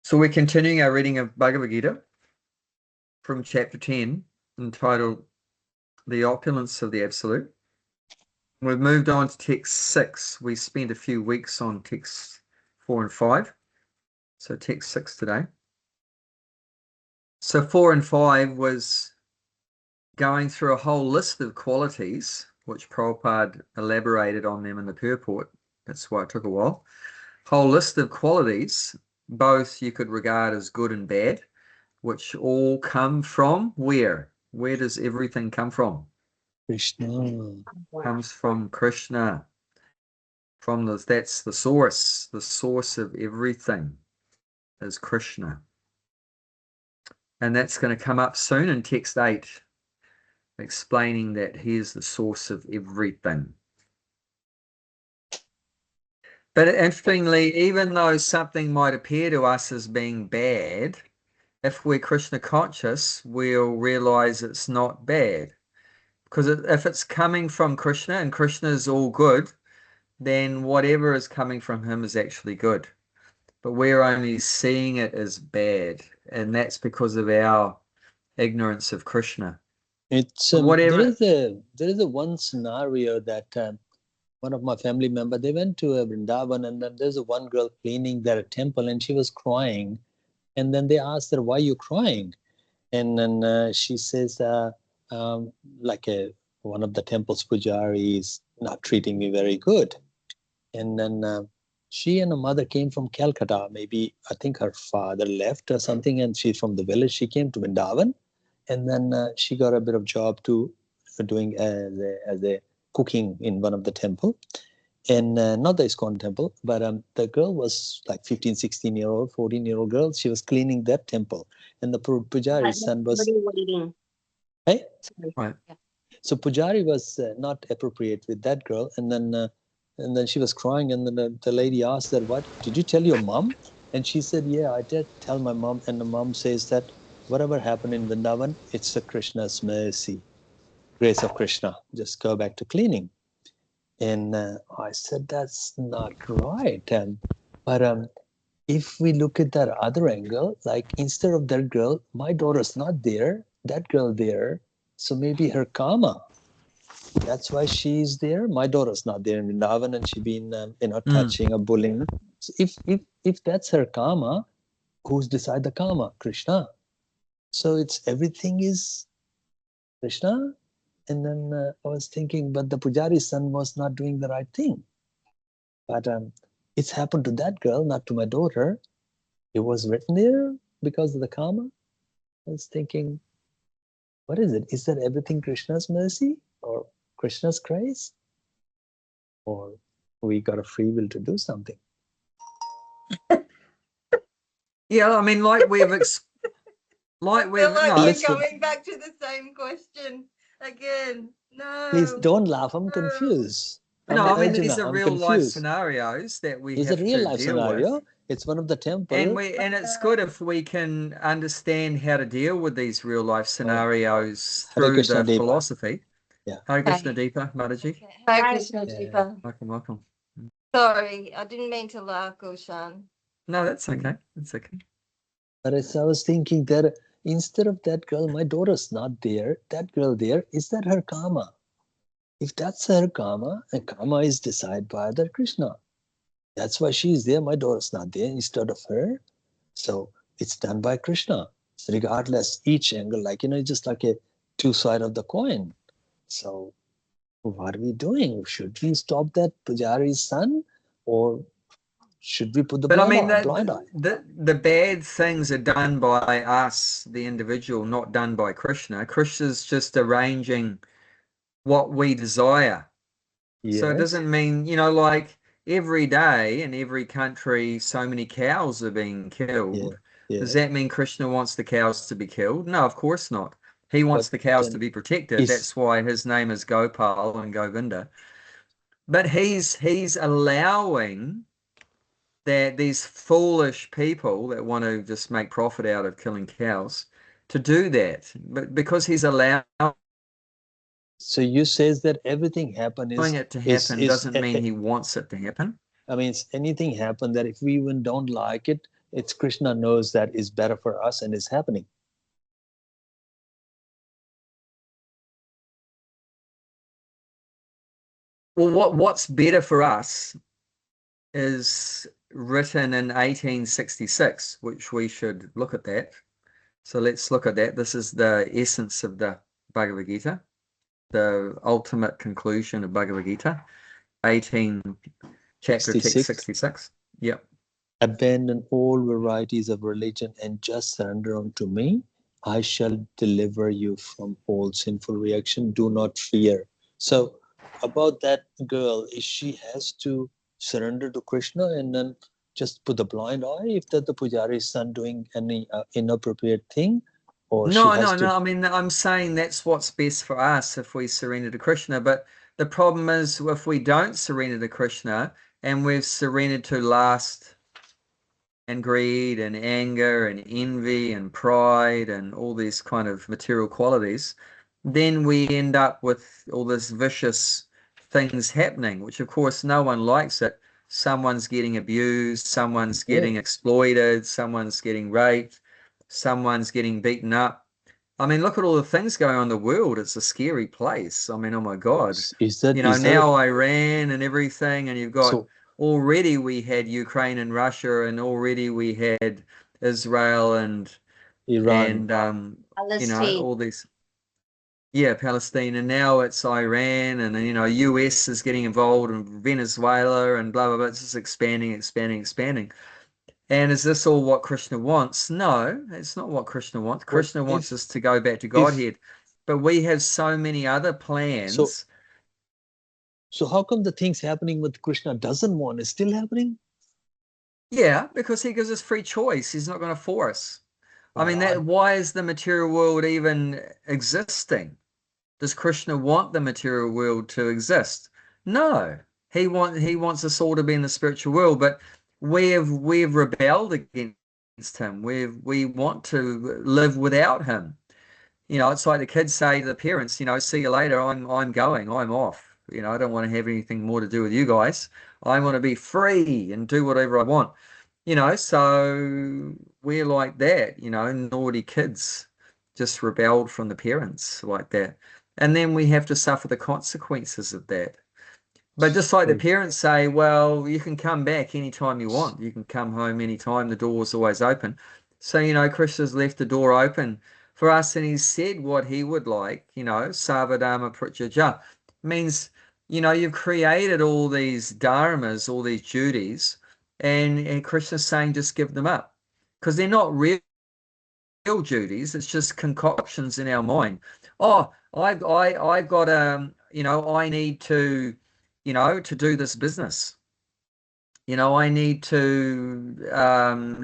So we're continuing our reading of Bhagavad Gita from chapter 10, entitled The Opulence of the Absolute. We've moved on to text 6. We spent a few weeks on texts 4 and 5. So text 6 today. So 4 and 5 was going through a whole list of qualities, which Prabhupada elaborated on them in the purport. That's why it took a while. Whole list of qualities, both you could regard as good and bad, which all come from where? Where does everything come from? Krishna. Comes from Krishna. That's the source. The source of everything is Krishna. And that's going to come up soon in text 8, explaining that he is the source of everything. But interestingly, even though something might appear to us as being bad, if we're Krishna conscious, we'll realize it's not bad. Because if it's coming from Krishna and Krishna is all good, then whatever is coming from him is actually good. But we're only seeing it as bad. And that's because of our ignorance of Krishna. It's Whatever. there is a one scenario that one of my family members, they went to a Vrindavan, and then there's a one girl cleaning their temple, and she was crying. And then they asked her, "Why are you crying?" And then she says, one of the temple's pujari is not treating me very good. And then she and her mother came from Calcutta. Maybe I think her father left or something, and she's from the village. She came to Vrindavan, and then she got a bit of job doing as a cooking in one of the temple. And not the ISKCON temple, but the girl was like 15, 16-year-old, 14-year-old girl. She was cleaning that temple. And the pujari's son was... waiting. Hey? Right. Yeah. So pujari was not appropriate with that girl. And then she was crying. And then the lady asked her, "What? Did you tell your mom?" And she said, "Yeah, I did tell my mom." And the mom says that whatever happened in Vrindavan, it's a Krishna's mercy. Grace of Krishna. Just go back to cleaning. And I said, that's not right. But if we look at that other angle, like instead of that girl, my daughter's not there, that girl there. So maybe her karma. That's why she's there. My daughter's not there in Vrindavan, and she's been, touching or bullying. So if that's her karma, who's decide the karma? Krishna. So it's everything is Krishna. And then I was thinking, but the pujari's son was not doing the right thing. But it's happened to that girl, not to my daughter. It was written there because of the karma. I was thinking, what is it? Is that everything Krishna's mercy or Krishna's grace? Or we got a free will to do something? Yeah, I mean, like we've Coming back to the same question again. No. Please don't laugh. I'm confused. No, I mean, these are real life scenarios that we have to deal with. It's a real life scenario. It's one of the temples. And it's good if we can understand how to deal with these real life scenarios through the philosophy. Yeah. Hare Krishna Deepa, Mataji. Hare Krishna Deepa. Welcome. Sorry, I didn't mean to laugh, Gulshan. No, that's okay. That's okay. But as I was thinking that instead of that girl, my daughter's not there, that girl there, is that her karma? If that's her karma, and karma is decided by the Krishna. That's why she's there, my daughter's not there instead of her. So it's done by Krishna. Regardless, each angle, just like a two sides of the coin. So what are we doing? Should we stop that pujari's son? Or should we put the blind eye? The bad things are done by us, the individual, not done by Krishna. Krishna's just arranging what we desire. Yes. So it doesn't mean, like every day in every country, so many cows are being killed. Yeah. Yeah. Does that mean Krishna wants the cows to be killed? No, of course not. He wants the cows to be protected. That's why his name is Gopal and Govinda. But he's allowing that these foolish people that want to just make profit out of killing cows to do that, but because he's allowed. So you says that everything happen is it to happen doesn't mean he wants it to happen. I mean, anything happen that if we even don't like it, It's Krishna knows that is better for us and is happening. Well, what's better for us is written in 1866, which we should look at that. So let's look at that. This is the essence of the Bhagavad Gita, the ultimate conclusion of Bhagavad Gita, 18 chapter text 66. Yep. Abandon all varieties of religion and just surrender unto me. I shall deliver you from all sinful reaction. Do not fear. So about that girl, is she has to surrender to Krishna and then just put the blind eye if that the pujari's son doing any inappropriate thing? Or No, she has no, to... no. I mean, I'm saying that's what's best for us if we surrender to Krishna. But the problem is if we don't surrender to Krishna and we've surrendered to lust and greed and anger and envy and pride and all these kind of material qualities, then we end up with all this vicious things happening, which of course no one likes it. Someone's getting abused, someone's getting exploited, someone's getting raped, someone's getting beaten up. I mean, look at all the things going on in the world. It's a scary place. I mean, oh my God. Now Iran and everything, and you've got already we had Ukraine and Russia, and already we had Israel and Iran and all these. Yeah, Palestine, and now it's Iran, and US is getting involved in Venezuela and blah blah blah. It's just expanding, expanding, expanding. And is this all what Krishna wants? No, it's not what Krishna wants. Krishna wants us to go back to Godhead. But we have so many other plans. So how come the things happening with Krishna doesn't want is still happening? Yeah, because he gives us free choice. He's not going to force. I mean, why is the material world even existing? Does Krishna want the material world to exist? No. He wants us all to be in the spiritual world, but we've rebelled against him. We want to live without him. It's like the kids say to the parents, see you later. I'm going. I'm off. I don't want to have anything more to do with you guys. I want to be free and do whatever I want. So we're like that. Naughty kids just rebelled from the parents like that. And then we have to suffer the consequences of that. But just like the parents say, well, you can come back anytime you want. You can come home anytime. The door's always open. So, Krishna's left the door open for us, and he's said what he would like, Savadharma Prityaja. Means, you've created all these dharmas, all these duties, and Krishna's saying just give them up. Because they're not real duties. It's just concoctions in our mind. Oh, I got I need to to do this business. I need to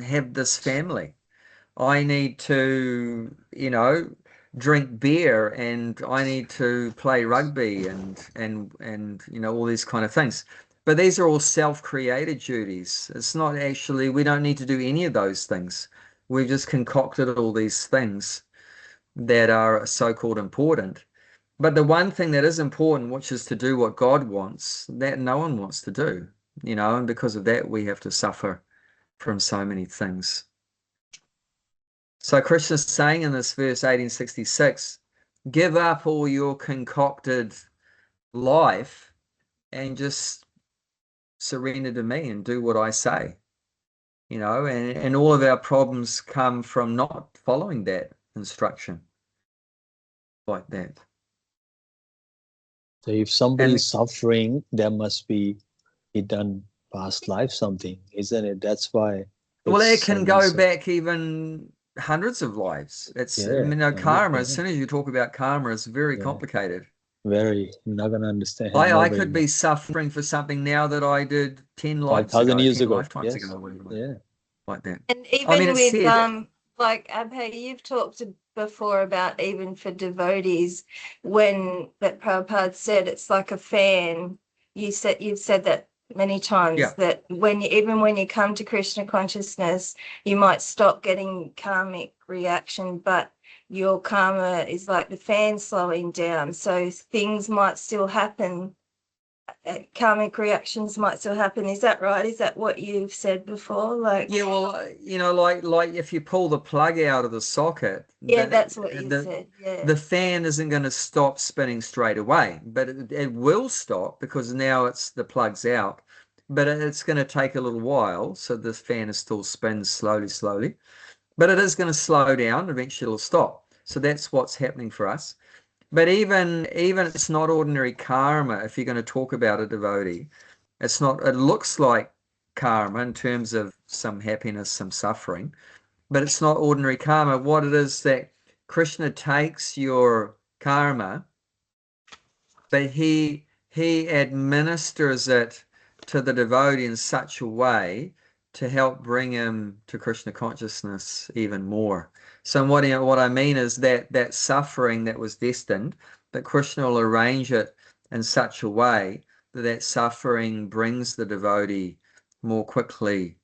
have this family. I need to drink beer, and I need to play rugby and all these kind of things. But these are all self-created duties. It's not actually, we don't need to do any of those things. We've just concocted all these things that are so-called important. But the one thing that is important, which is to do what God wants, that no one wants to do, and because of that, we have to suffer from so many things. So Krishna's saying in this verse 1866, give up all your concocted life and just surrender to me and do what I say. And all of our problems come from not following that instruction like that. So if somebody is suffering, there must be he done past life something, isn't it? That's why. Well, it can go back even hundreds of lives. It's karma. As soon as you talk about karma, it's very complicated. Very, you're not gonna understand. I could be suffering for something now that I did 10 lives 5,000 ago, years 10 ago, lifetimes ago. Yeah, like that. And even with like Abhay, you've talked before about even for devotees, when that Prabhupada said it's like a fan. You've said that many times, that when you come to Krishna consciousness, you might stop getting karmic reaction, but your karma is like the fan slowing down, so things might still happen karmic reactions might still happen. Is that right? Is that what you've said before? Like, yeah, well, like if you pull the plug out of the socket, yeah, that's what you said. Yeah, the fan isn't going to stop spinning straight away, but it will stop because now the plug's out. But it's going to take a little while, so this fan is still spins slowly, but it is going to slow down. Eventually, it'll stop. So that's what's happening for us. But even it's not ordinary karma. If you're going to talk about a devotee, it's not. It looks like karma in terms of some happiness, some suffering, but it's not ordinary karma. What it is that Krishna takes your karma, but he administers it to the devotee in such a way to help bring him to Krishna consciousness even more. So what I mean is that suffering that was destined, that Krishna will arrange it in such a way that suffering brings the devotee more quickly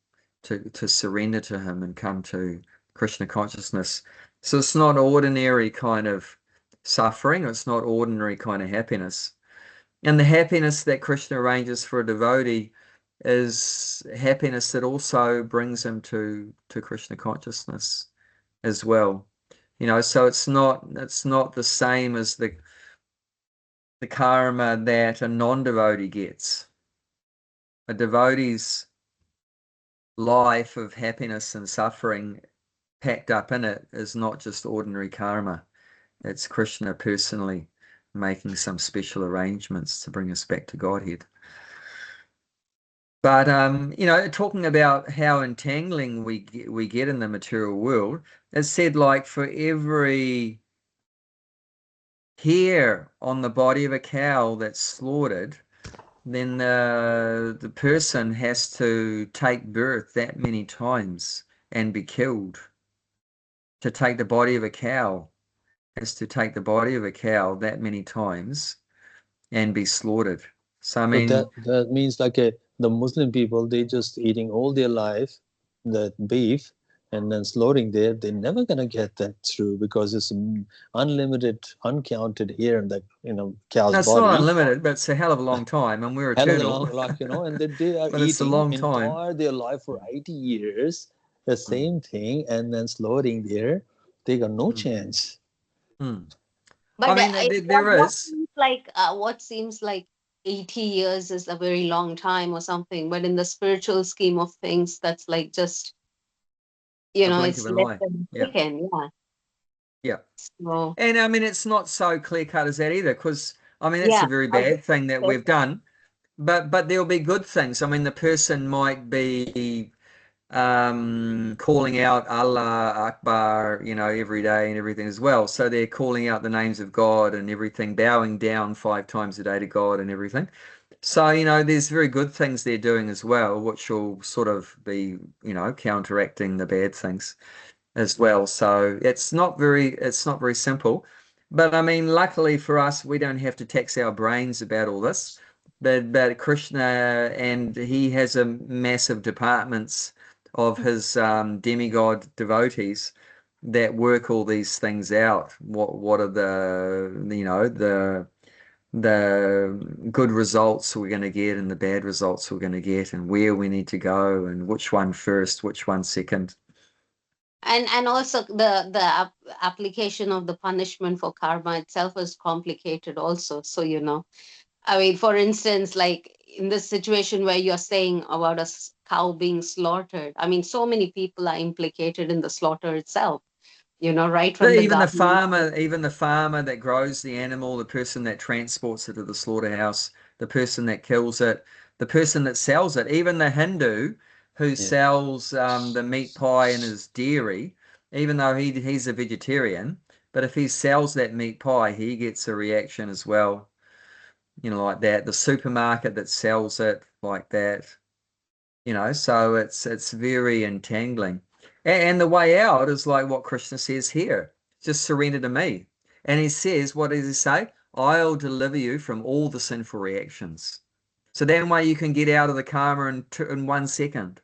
to surrender to him and come to Krishna consciousness. So it's not ordinary kind of suffering, it's not ordinary kind of happiness. And the happiness that Krishna arranges for a devotee is happiness that also brings him to Krishna consciousness as well. So it's not the same as the karma that a non-devotee gets. A devotee's life of happiness and suffering packed up in it is not just ordinary karma. It's Krishna personally making some special arrangements to bring us back to Godhead. But talking about how entangling we get in the material world, it's said like for every hair on the body of a cow that's slaughtered, then the person has to take birth that many times and be killed. To take the body of a cow is to take the body of a cow that many times and be slaughtered. So I mean, that means like the Muslim people, they just eating all their life that beef and then slaughtering there. They're never gonna get that through because it's unlimited, uncounted hair in the cow's no, it's body. not unlimited, but it's a hell of a long time, and we're Hell of a eternal. long life, and they are but it's a eating long time. entire their life for 80 years, the same thing, and then slaughtering there. They got no chance. but I mean, there is like what seems like 80 years is a very long time or something, but in the spiritual scheme of things, that's like just blink it's of an less eye. than a second. Yeah. So And I mean, it's not so clear cut as that either, because I mean, that's yeah, a very bad thing that we've done. But there'll be good things. I mean, the person might be calling out Allah Akbar, every day and everything as well. So they're calling out the names of God and everything, bowing down 5 times a day to God and everything. So, there's very good things they're doing as well, which will sort of be, counteracting the bad things as well. So it's not very simple. But I mean, luckily for us, we don't have to tax our brains about all this. But Krishna, and he has a massive departments of his demigod devotees that work all these things out. What are the good results we're going to get and the bad results we're going to get, and where we need to go, and which one first, which one second. And also the application of the punishment for karma itself is complicated also. So I mean, for instance, like in this situation where you're saying about a cow being slaughtered, I mean, so many people are implicated in the slaughter itself, right from Even the farmer that grows the animal, the person that transports it to the slaughterhouse, the person that kills it, the person that sells it, even the Hindu who sells the meat pie in his dairy, even though he's a vegetarian, but if he sells that meat pie, he gets a reaction as well, like that. The supermarket that sells it, like that, so it's very entangling. And the way out is like what Krishna says here, just surrender to me. And he says, what does he say? I'll deliver you from all the sinful reactions. So that way you can get out of the karma in 1 second.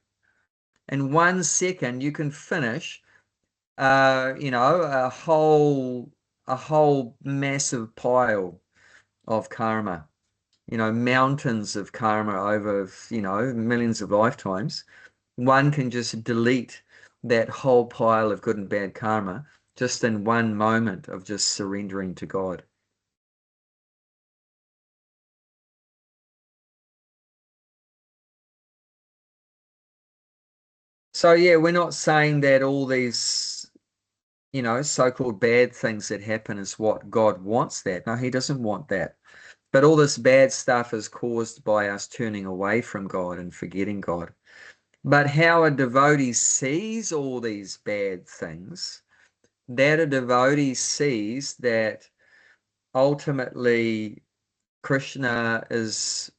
In 1 second, you can finish, a whole massive pile of karma. mountains of karma over, millions of lifetimes. One can just delete that whole pile of good and bad karma just in one moment of just surrendering to God. So yeah, we're not saying that all these, so-called bad things that happen is what God wants that. No, he doesn't want that. But all this bad stuff is caused by us turning away from God and forgetting God. But how a devotee sees all these bad things, that a devotee sees that ultimately Krishna is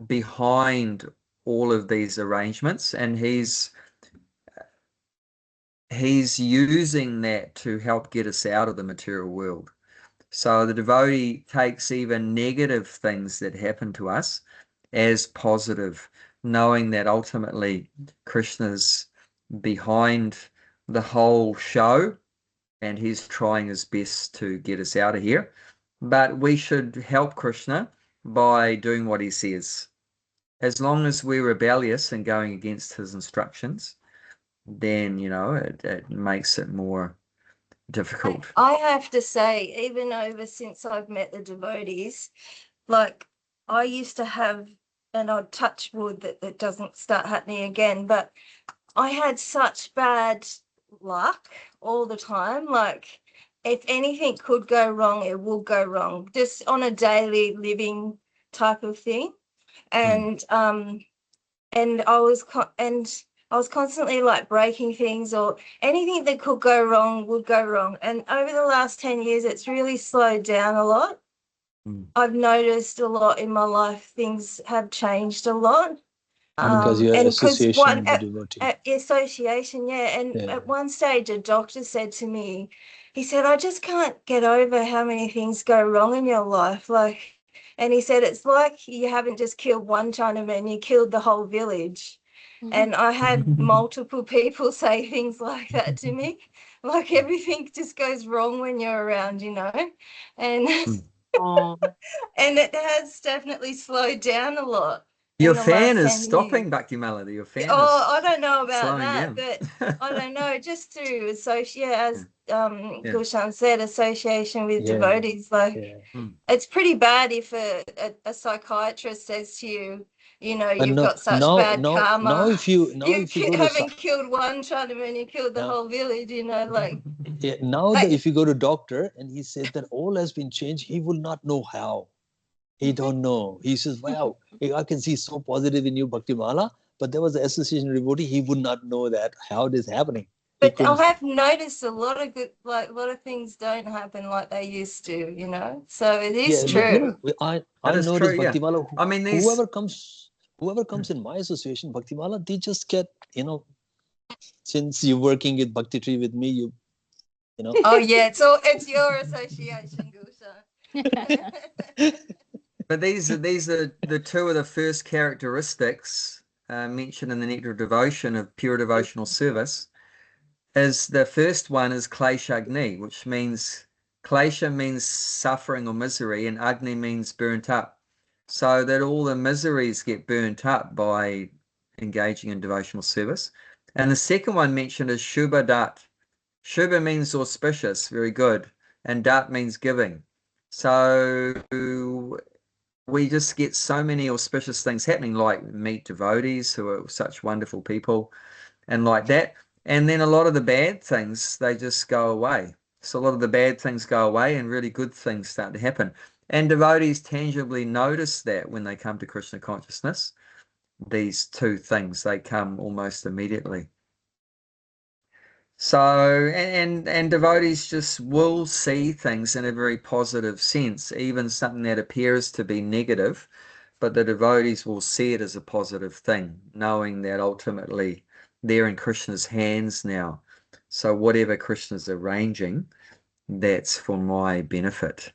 behind all of these arrangements, and he's using that to help get us out of the material world. So the devotee takes even negative things that happen to us as positive, knowing that ultimately Krishna's behind the whole show and he's trying his best to get us out of here. But we should help Krishna by doing what he says. As long as we're rebellious and going against his instructions, then, it makes it more difficult. I have to say, even over since I've met the devotees, like I used to have, and I'll touch wood that doesn't start happening again, but I had such bad luck all the time. Like if anything could go wrong, it will go wrong, just on a daily living type of thing. And I was constantly like breaking things, or anything that could go wrong would go wrong. And over the last 10 years, it's really slowed down a lot. I've noticed a lot in my life, things have changed a lot. Because your And association with the devotee. Association, yeah. And at one stage, a doctor said to me, he said, I just can't get over how many things go wrong in your life. And he said, it's like you haven't just killed one Chinaman, you killed the whole village. And I had multiple people say things like that to me, like everything just goes wrong when you're around, and and it has definitely slowed down a lot. Your fan is stopping, Bhakti Malada. Your fan I don't know about down. that, but I don't know, just through as Gulshan said, association with devotees, it's pretty bad if a psychiatrist says to you, you've got such bad karma. Now if you haven't killed one Chinaman, you killed the whole village, if you go to doctor and he said that all has been changed, he will not know how. He don't know. He says, wow, I can see so positive in you, Bhaktimala, but there was an association devotee, he would not know that, how it is happening. But I have noticed a lot of things don't happen like they used to, So it is true. I noticed Bhaktimala, I mean, whoever comes in my association, Bhaktimala, they just get, since you're working with Bhakti Tree with me, you know. Oh yeah, it's your association, Gulshan. But these are the two of the first characteristics mentioned in the Nectar of Devotion of pure devotional service. Is the first one is kleshagni, which means klesha means suffering or misery, and agni means burnt up. So that all the miseries get burnt up by engaging in devotional service. And the second one mentioned is shubha dat. Shubha means auspicious, very good, and dat means giving. So we just get so many auspicious things happening, like meet devotees who are such wonderful people and like that. And then a lot of the bad things, they just go away. So a lot of the bad things go away and really good things start to happen. And devotees tangibly notice that when they come to Krishna consciousness, these two things, they come almost immediately. So, and devotees just will see things in a very positive sense, even something that appears to be negative, but the devotees will see it as a positive thing, knowing that ultimately they're in Krishna's hands now. So whatever Krishna's arranging, that's for my benefit.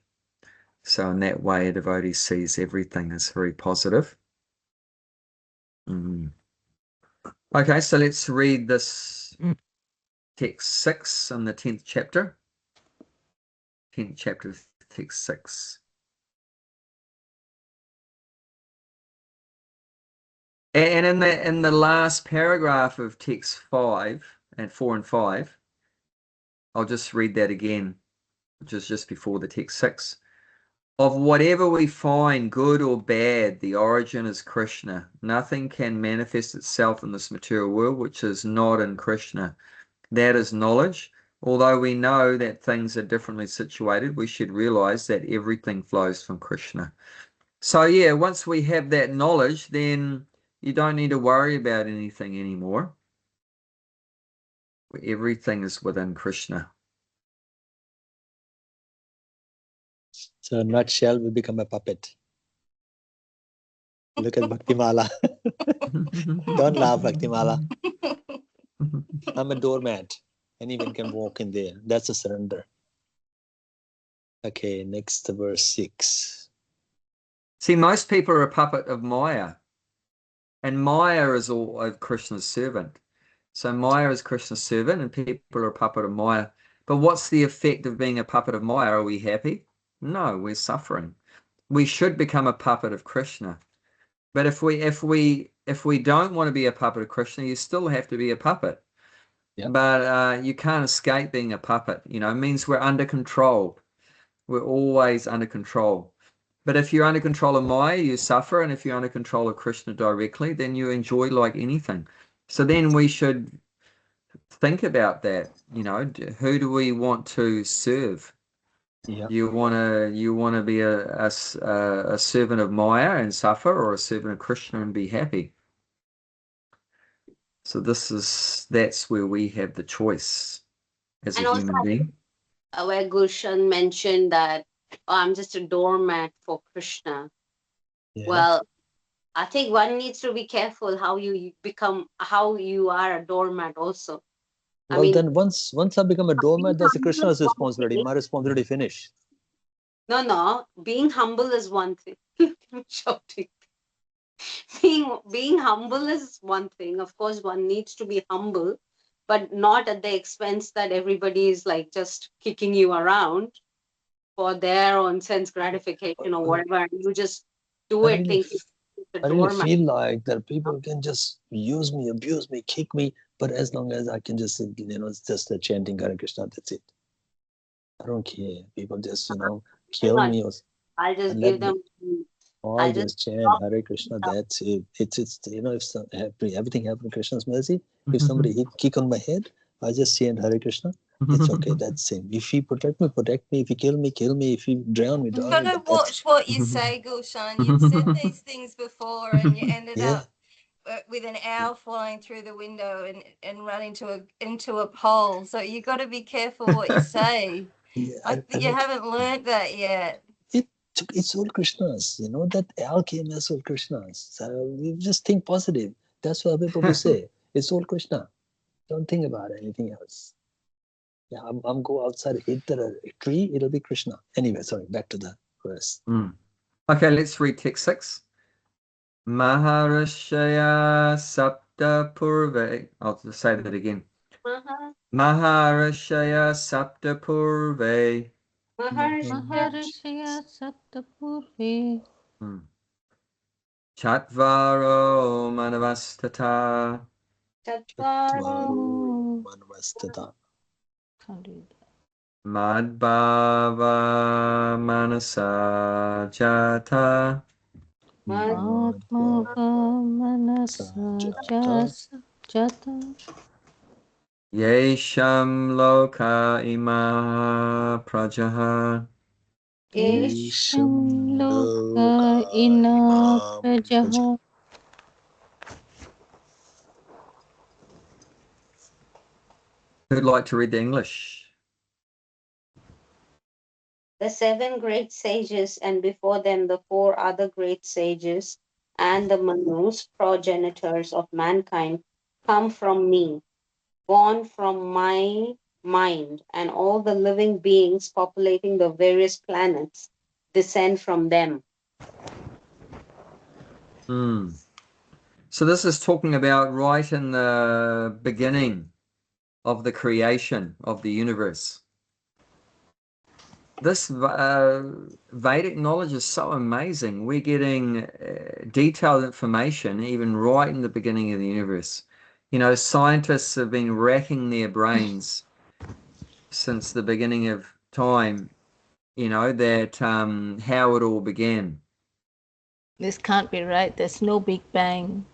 So in that way, a devotee sees everything as very positive. Okay, so let's read this text 6 in the 10th chapter. 10th chapter, text 6. And in the last paragraph of text 5 and 4 and 5, I'll just read that again, which is just before the text 6. Of whatever we find, good or bad, the origin is Krishna. Nothing can manifest itself in this material world which is not in Krishna. That is knowledge. Although we know that things are differently situated, we should realize that everything flows from Krishna. So yeah, once we have that knowledge, then you don't need to worry about anything anymore. Everything is within Krishna. So, in a nutshell, we become a puppet. Look at Bhaktimala. Don't laugh, Bhaktimala. I'm a doormat. Anyone can walk in there. That's a surrender. Okay, next verse 6. See, most people are a puppet of Maya. And Maya is all of Krishna's servant. So Maya is Krishna's servant and people are a puppet of Maya. But what's the effect of being a puppet of Maya? Are we happy? No, we're suffering. We should become a puppet of Krishna. But if we don't want to be a puppet of Krishna, you still have to be a puppet. Yep. But you can't escape being a puppet. You know, it means we're under control. We're always under control. But if you're under control of Maya, you suffer. And if you're under control of Krishna directly, then you enjoy like anything. So then we should think about that. You know, who do we want to serve? Yep. You want to be a servant of Maya and suffer, or a servant of Krishna and be happy. So that's where we have the choice as a human being. Where Gulshan mentioned that I'm just a doormat for Krishna. Yeah. Well, I think one needs to be careful how you are a doormat also. Well, I mean, then once I become a doormat, that's Krishna's responsibility. My responsibility finished. No. Being humble is one thing. I'm shouting. Being humble is one thing. Of course, one needs to be humble, but not at the expense that everybody is like just kicking you around for their own sense gratification or whatever. You just do it thinking. I really feel like that people can just use me, abuse me, kick me, but as long as I can just, it's just a chanting Hare Krishna, that's it. I don't care. People just, kill me. I'll just give them. I'll just chant Hare Krishna, that's it. It's if everything happened in Krishna's mercy. If somebody kick on my head, I just chant Hare Krishna. It's okay, that's it. If he protect me, protect me. If he kill me, kill me. If he drown me, drown me. You've got to watch what you say, Gulshan. You've said these things before and you ended up with an owl flying through the window and running into a pole. So you got to be careful what you say. I think you haven't learned that yet. It's all Krishna's, that owl came as all Krishna's. So you just think positive. That's what people say. It's all Krishna. Don't think about anything else. Yeah, I'm go outside, hit the tree, it'll be Krishna. Anyway, sorry, back to the verse. Okay, let's read text 6. Maharashaya Sapta Purve. I'll just say that again. Maharashaya Sapta Purve. Maharashaya Saptapurve. Chatvaro Manavastata. Chatvaro Manavastata. Madbhava Manasa Jata. Madbhava Manasa Jata. Yesham Loka Ima Prajaha. Yesham Loka Ina Prajaha. Who'd like to read the English? The 7 great sages, and before them the 4 other great sages, and the Manus, progenitors of mankind, come from me, born from my mind, and all the living beings populating the various planets descend from them. So this is talking about right in the beginning of the creation of the universe. this Vedic knowledge is so amazing. We're getting detailed information even right in the beginning of the universe. You know, scientists have been racking their brains since the beginning of time, you know, that how it all began. This can't be right. There's no Big Bang.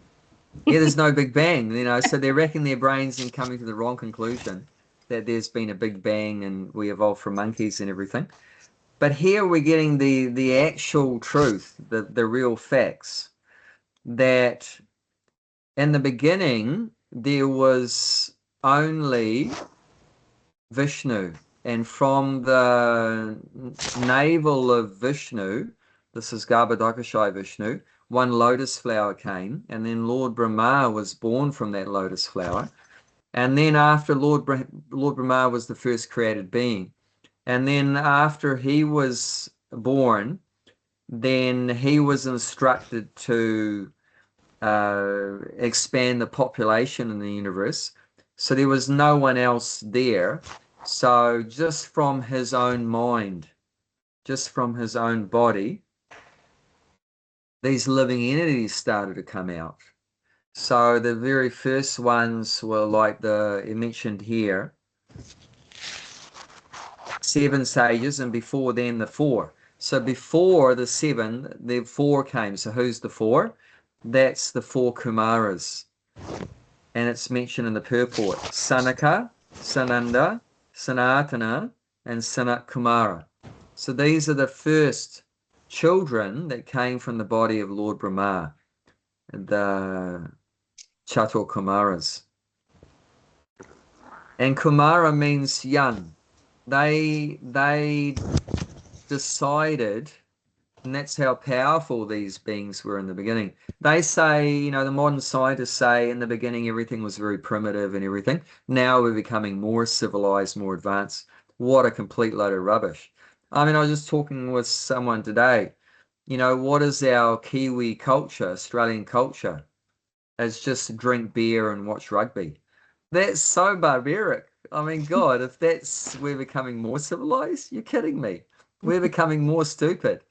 Yeah, there's no Big Bang, you know, so they're racking their brains and coming to the wrong conclusion that there's been a Big Bang and we evolved from monkeys and everything. But here we're getting the actual truth, the real facts, that in the beginning there was only Vishnu, and from the navel of Vishnu, this is Garbhodakashai Vishnu, one lotus flower came, and then Lord Brahma was born from that lotus flower. And then after Lord Brahma was the first created being. And then after he was born, then he was instructed to expand the population in the universe. So there was no one else there. So just from his own mind, just from his own body, these living entities started to come out. So the very first ones were like mentioned here, 7 sages, and before them the 4. So before the 7, the 4 came. So who's the 4? That's the 4 Kumaras. And it's mentioned in the purport. Sanaka, Sananda, Sanatana, and Sanat Kumara. So these are the first children that came from the body of Lord Brahma, the Chatur Kumaras. And Kumara means young. They decided, and that's how powerful these beings were in the beginning. They say, you know, the modern scientists say in the beginning everything was very primitive and everything. Now we're becoming more civilized, more advanced. What a complete load of rubbish. I mean, I was just talking with someone today. You know, what is our Kiwi culture, Australian culture? It's just drink beer and watch rugby. That's so barbaric. I mean, God, if we're becoming more civilized, you're kidding me. We're becoming more stupid.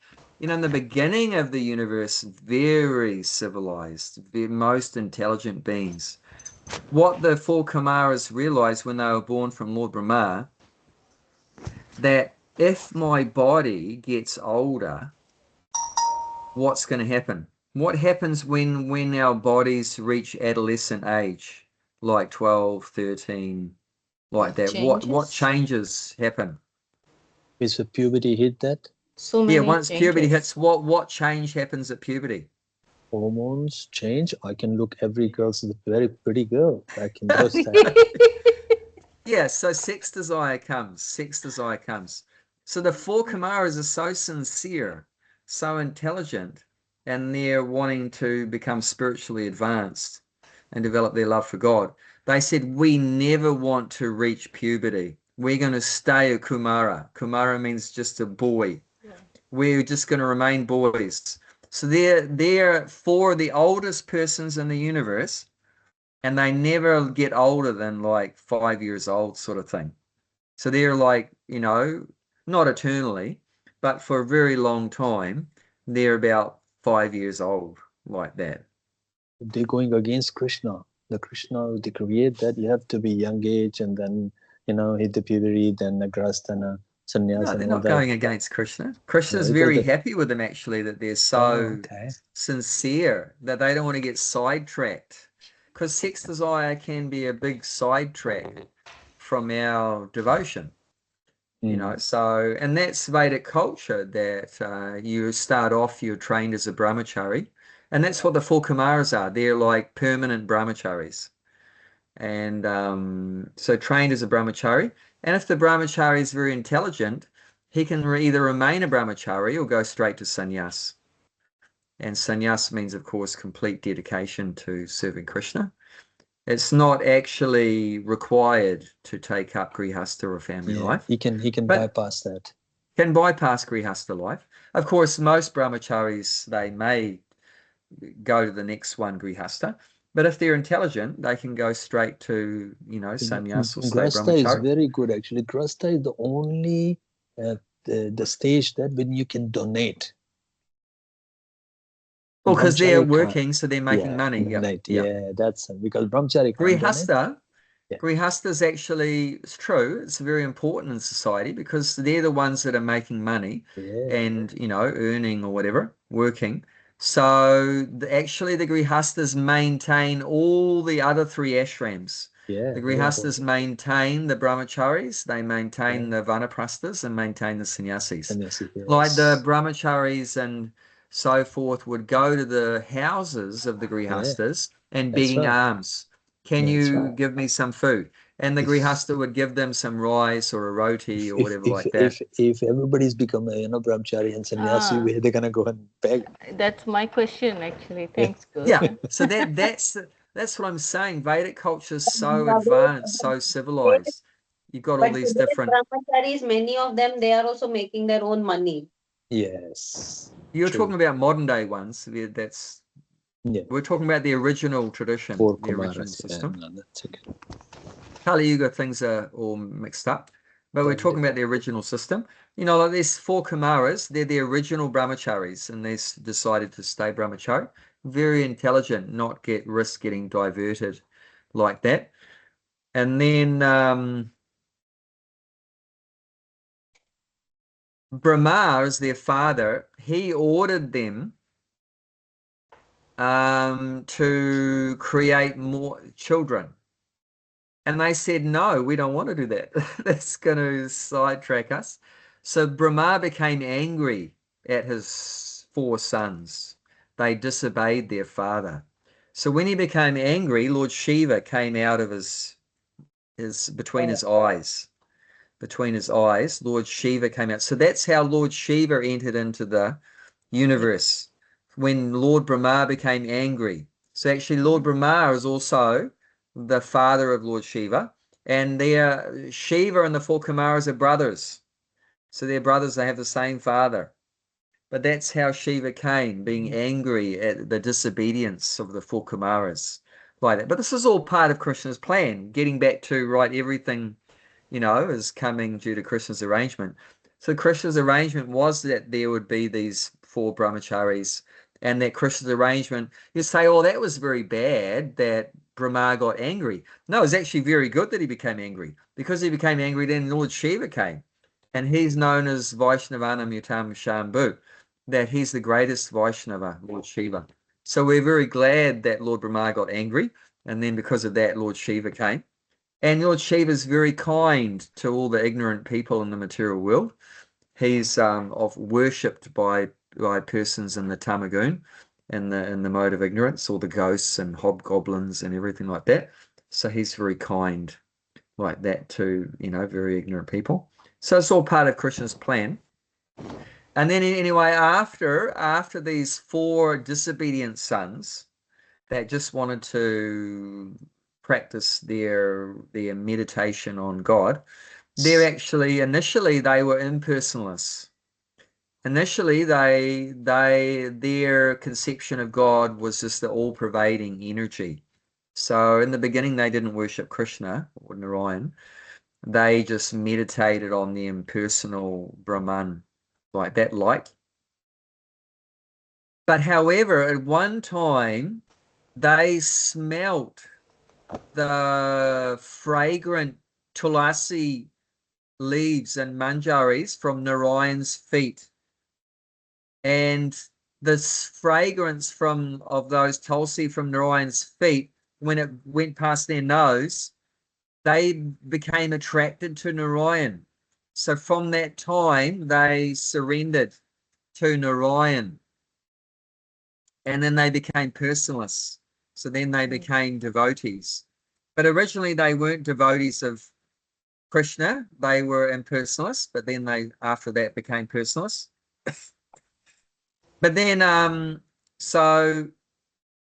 You know, in the beginning of the universe, very civilized, the most intelligent beings. What the 4 Kumaras realized when they were born from Lord Brahma, that if my body gets older, what's going to happen? What happens when our bodies reach adolescent age, like 12, 13, like that? What changes happen? Is the puberty hit that? So many once changes. puberty hits, what change happens at puberty? Hormones change. I can look, every girl's a very pretty girl back in those times. Yeah, so sex desire comes. So the 4 Kumaras are so sincere, so intelligent, and they're wanting to become spiritually advanced and develop their love for God. They said, we never want to reach puberty. We're going to stay a Kumara. Kumara means just a boy. Yeah. We're just going to remain boys. So they're 4 the oldest persons in the universe, and they never get older than like 5 years old, sort of thing. So they're like, you know, not eternally, but for a very long time, they're about 5 years old, like that. They're going against Krishna. The Krishna, they create that you have to be young age and then, you know, hit the puberty, then a grasthana, sannyas. No, they're not going against Krishna. Krishna's very happy with them, actually, that they're so sincere that they don't want to get sidetracked. Because sex desire can be a big sidetrack from our devotion. You know, so, and that's Vedic culture, that you start off, you're trained as a brahmachari, and that's what the 4 Kumaras are. They're like permanent brahmacharis. And so trained as a brahmachari, and if the brahmachari is very intelligent, he can either remain a brahmachari or go straight to sannyas. And sannyas means, of course, complete dedication to serving Krishna. It's not actually required to take up grihastha or family life. He can bypass that. Can bypass grihastha life. Of course, most brahmacharis, they may go to the next one, grihastha. But if they're intelligent, they can go straight to, you know, sannyas or stay brahmachari. Grihastha is very good, actually. Grihastha is the only the stage that when you can donate. Well, because they're Brahmachari working, can't. so they're making money. Donate. Yeah. Yeah, that's because brahmachari can't donate. Grihastha, Yeah. Grihastha is actually, it's true, it's very important in society because they're the ones that are making money and, you know, earning or whatever, working. So actually the Grihasthas maintain all the other three ashrams. The Grihasthas maintain the brahmacharis, they maintain the vanaprasthas and maintain the sannyasis. Like the brahmacharis and so forth would go to the houses of the Grihasthas and begging alms. Can you give me some food? And the Grihastha would give them some rice or a roti or whatever like that. If everybody's become a brahmachari and sannyasi, where they're gonna go and beg? That's my question actually. Thanks, Guru. Yeah. So that's what I'm saying. Vedic culture is so advanced, so civilized. You've got all these different brahmacharis, many of them, they are also making their own money. Yes. You're talking about modern day ones. That's we're talking about the original tradition, the original system. No, that's okay. Kali Yuga things are all mixed up, but we're talking about the original system. You know, like these 4 Kumaras, they're the original brahmacharis, and they decided to stay brahmachari. Very intelligent, not risk getting diverted like that. And then Brahma, as their father, he ordered them to create more children. And they said, no, we don't want to do that. That's going to sidetrack us. So Brahma became angry at his 4 sons. They disobeyed their father. So when he became angry, Lord Shiva came out of his between his eyes. Between his eyes, Lord Shiva came out. So that's how Lord Shiva entered into the universe, when Lord Brahma became angry. So actually Lord Brahma is also the father of Lord Shiva, and Shiva and the 4 Kumaras are brothers. So they're brothers, they have the same father. But that's how Shiva came, being angry at the disobedience of the 4 Kumaras. Like that. But this is all part of Krishna's plan, getting back to everything, you know, is coming due to Krishna's arrangement. So Krishna's arrangement was that there would be these 4 brahmacharis, and that Krishna's arrangement, you say, oh, that was very bad that Brahma got angry. No, it's actually very good that he became angry. Because he became angry, then Lord Shiva came. And he's known as Vaishnavana Mutam Shambhu, that he's the greatest Vaishnava, Lord Shiva. So we're very glad that Lord Brahma got angry, and then because of that, Lord Shiva came. And Lord Shiva is very kind to all the ignorant people in the material world. He's worshipped by persons in the tamagun, in the mode of ignorance, all the ghosts and hobgoblins and everything like that. So he's very kind like that to, you know, very ignorant people. So it's all part of Krishna's plan. And then anyway, after these 4 disobedient sons that just wanted to practice their meditation on God, initially they were impersonalists. Initially, their conception of God was just the all-pervading energy. So in the beginning, they didn't worship Krishna or Narayan. They just meditated on the impersonal Brahman, like that light. But however, at one time, they smelt the fragrant tulasi leaves and manjaris from Narayan's feet. And this fragrance of those tulsi from Narayan's feet, when it went past their nose, they became attracted to Narayan. So from that time, they surrendered to Narayan. And then they became personalists. So then they became devotees. But originally they weren't devotees of Krishna. They were impersonalists, but then after that, became personalists. But then, so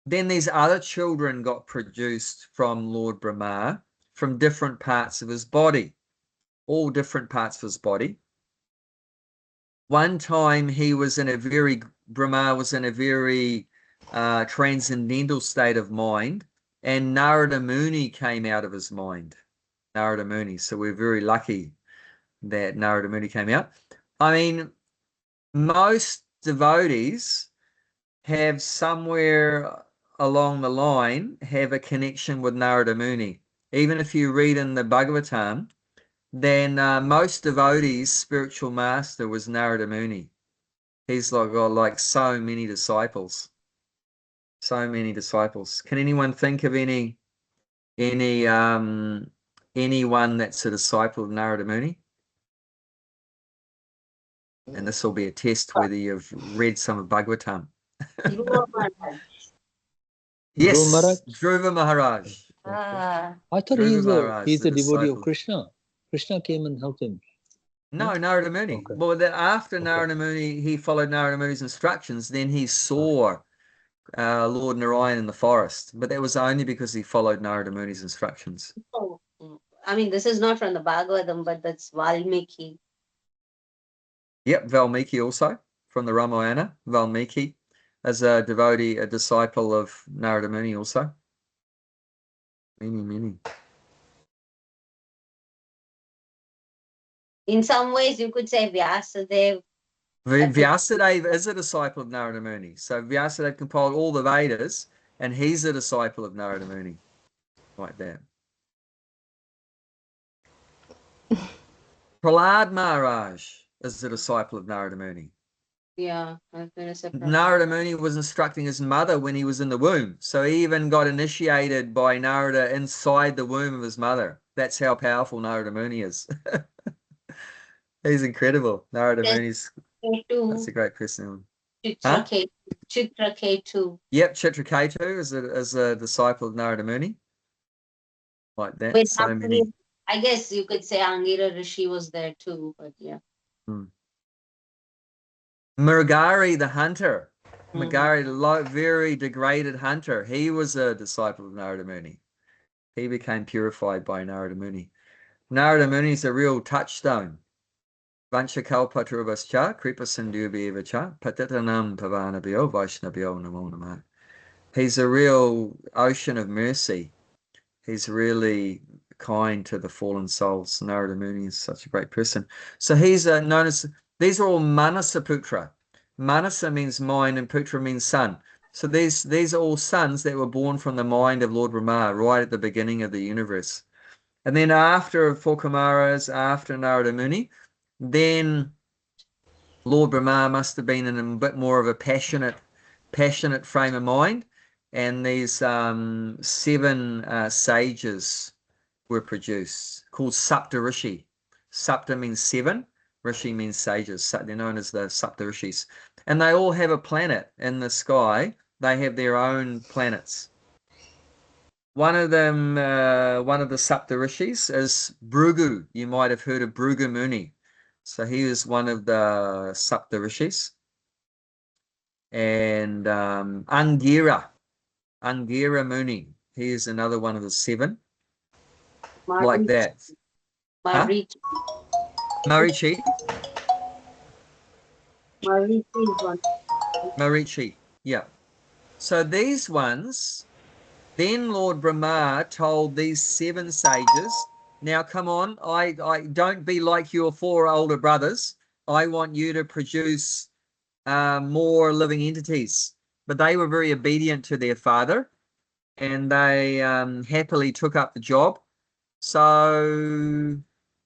then these other children got produced from Lord Brahma from different parts of his body, all different parts of his body. One time Brahma was in a very transcendental state of mind, and Narada Muni came out of his mind. Narada Muni. So we're very lucky that Narada Muni came out. I mean, most devotees have somewhere along the line have a connection with Narada Muni. Even if you read in the Bhagavatam, then most devotees' spiritual master was Narada Muni. He's got like so many disciples. So many disciples. Can anyone think of anyone that's a disciple of Narada Muni? And this will be a test whether you've read some of Bhagavatam. Yes, Dhruva Maharaj. Ah, I thought Dhruva he's Maharaj, a devotee disciple. of Krishna. Krishna came and helped him. No, Narada Muni. Okay. Well, after Okay. Narada Muni, he followed Narada Muni's instructions. Then he saw Lord Narayan in the forest, but that was only because he followed Narada Muni's instructions. Oh, I mean, this is not from the Bhagavatam, but that's Valmiki. Yep, Valmiki also from the Ramayana. Valmiki as a devotee, a disciple of Narada Muni also. Many. In some ways, you could say Vyasadeva. Vyasadeva is a disciple of Narada Muni. So Vyasadeva compiled all the Vedas, and he's a disciple of Narada Muni. Like that. Prahlad Maharaj is a disciple of Narada Muni. Yeah, I was going to say Narada Muni was instructing his mother when he was in the womb. So he even got initiated by Narada inside the womb of his mother. That's how powerful Narada Muni is. He's incredible. Narada Muni's, that's a great person. Chitraketu. Yep, Chitraketu is a disciple of Narada Muni. Like that. Wait, so many. I guess you could say Angira Rishi was there too, but yeah. Mrigari the hunter. Mrigari, the very degraded hunter. He was a disciple of Narada Muni. He became purified by Narada Muni. Narada Muni is a real touchstone. Vanchakalpatruvascha, Kripasindhubevacha, Patitanam Pavanabhyo, Vaishnabhyo Namo Namah. He's a real ocean of mercy. He's really kind to the fallen souls. Narada Muni is such a great person. So he's known as, these are all Manasaputra. Manasa means mind and Putra means son. So these are all sons that were born from the mind of Lord Brahma right at the beginning of the universe. And then after four Kumaras, after Narada Muni, then Lord Brahma must have been in a bit more of a passionate frame of mind. And these 7 sages were produced, called Sapta Rishi. Sapta means 7, Rishi means sages. They're known as the Sapta Rishis. And they all have a planet in the sky. They have their own planets. One of them, one of the Sapta Rishis is Bhrigu. You might have heard of Bhrigu Muni. So he is one of the Sapta Rishis. And Angira Muni. He is another one of the 7. Like that. Marichi. Marichi. Marichi is one. Marichi, yeah. So these ones, then Lord Brahma told these 7 sages, now come on, I don't be like your 4 older brothers. I want you to produce more living entities. But they were very obedient to their father, and they happily took up the job. So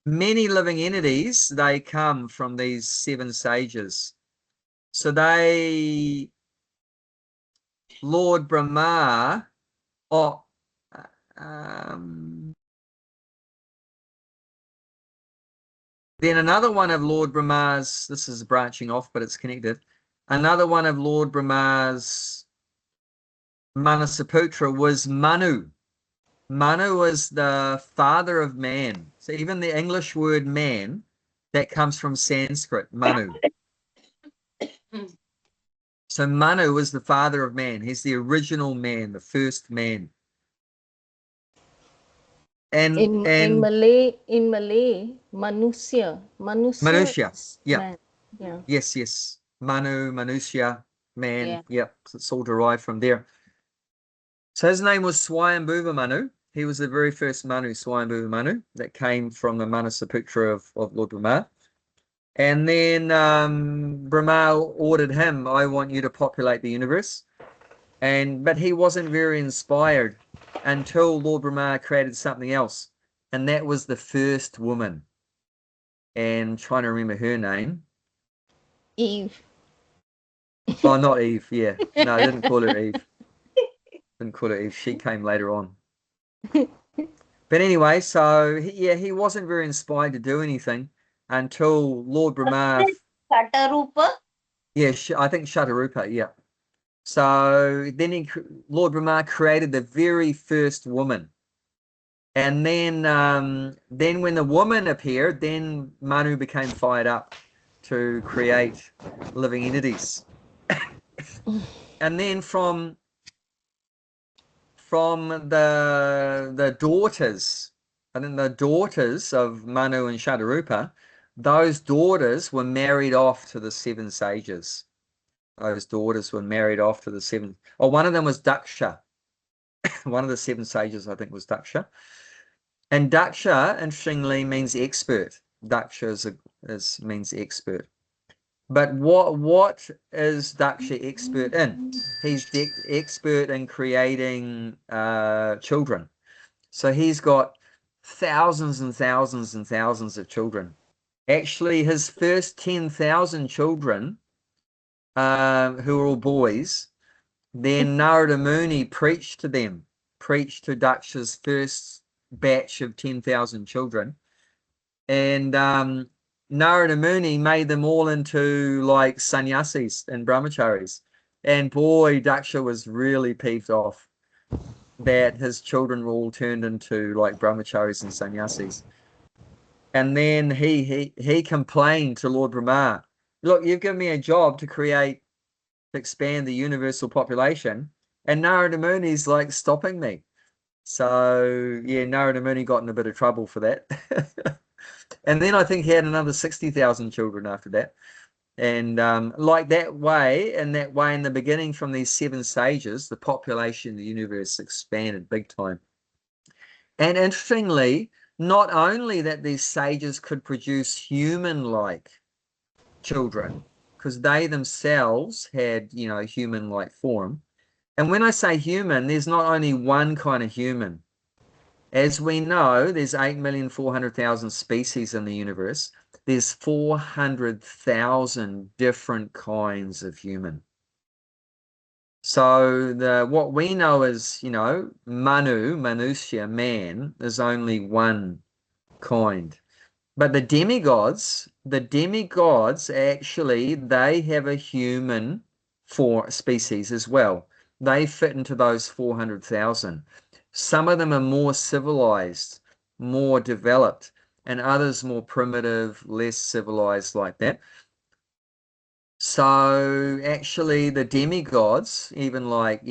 many living entities, they come from these 7 sages. So Lord Brahma, then another one of Lord Brahma's, this is branching off, but it's connected. Another one of Lord Brahma's Manasaputra was Manu. Manu was the father of man. So even the English word man, that comes from Sanskrit, Manu. So Manu was the father of man. He's the original man, the first man. And in Malay, Manusya. Manusya, yeah. Man. Yeah. Yes. Manu, Manusya, man. Yeah. So it's all derived from there. So his name was Swayambhuva Manu. He was the very first Manu, Swayambhuva Manu, that came from the Manasaputra of Lord Brahma. And then Brahma ordered him, I want you to populate the universe. But he wasn't very inspired until Lord Brahma created something else. And that was the first woman. And I'm trying to remember her name. Eve. Oh, not Eve, yeah. No, I didn't call her Eve. Didn't call her Eve. She came later on. But anyway, so he wasn't very inspired to do anything until Lord Brahma. Shatarupa? Yeah, I think Shatarupa, yeah. So then Lord Brahma created the very first woman. And then when the woman appeared, then Manu became fired up to create living entities. And then from the daughters, I think the daughters of Manu and Shatarupa, those daughters were married off to the seven sages. Those daughters were married off to the seven. Oh, one of them was Daksha. One of the seven sages, I think, was Daksha. And Daksha, interestingly, means expert. Daksha means expert. But what is Daksha expert in? He's expert in creating children. So he's got thousands and thousands and thousands of children. Actually, his first 10,000 children, who are all boys, then Narada Muni preached to them, preached to Daksha's first batch of 10,000 children. And Narada Muni made them all into like sannyasis and brahmacharis. And boy, Daksha was really peeved off that his children were all turned into like brahmacharis and sannyasis. And then he complained to Lord Brahma, look, you've given me a job to expand the universal population, and Narada Muni's like stopping me. So yeah, Narada Muni got in a bit of trouble for that. And then I think he had another 60,000 children after that. And like that way, in the beginning, from these seven sages, the population of the universe expanded big time. And interestingly, not only that these sages could produce human-like children, because they themselves had, human-like form. And when I say human, there's not only one kind of human. As we know, there's 8,400,000 species in the universe. There's 400,000 different kinds of human. So what we know as, Manusya, man, is only one kind. But the demigods actually, they have a human species as well. They fit into those 400,000. Some of them are more civilized, more developed, and others more primitive, less civilized, like that. So actually the demigods, even like,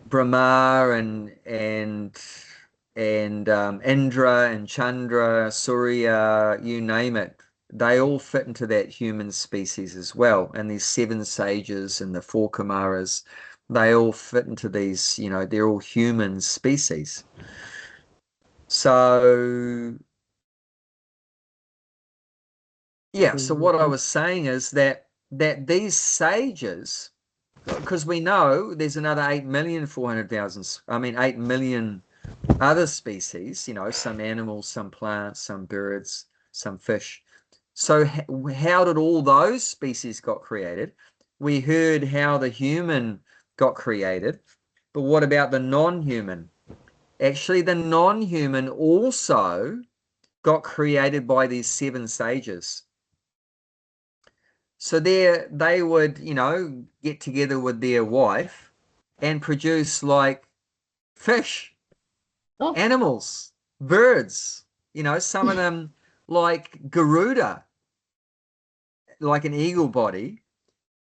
Brahma and Indra and Chandra, Surya, you name it, they all fit into that human species as well. And these seven sages and the four Kumaras, they all fit into these, they're all human species. So yeah, so what I was saying is that these sages, because we know there's another 8,400,000, 8 million other species, some animals, some plants, some birds, some fish. So how did all those species got created? We heard how the human got created, but what about the non-human? Actually, the non-human also got created by these seven sages. So they would, get together with their wife and produce like fish, animals, birds, some of them like Garuda, like an eagle body,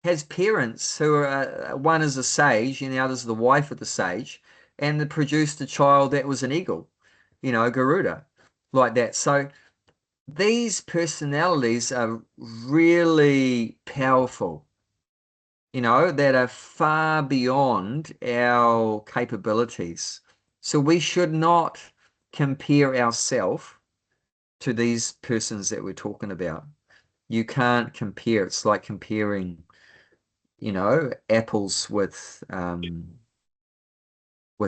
has parents who are, one is a sage and the other's the wife of the sage, and they produced a child that was an eagle, Garuda, like that. So these personalities are really powerful, that are far beyond our capabilities. So we should not compare ourselves to these persons that we're talking about. You can't compare. It's like comparing, you know, apples with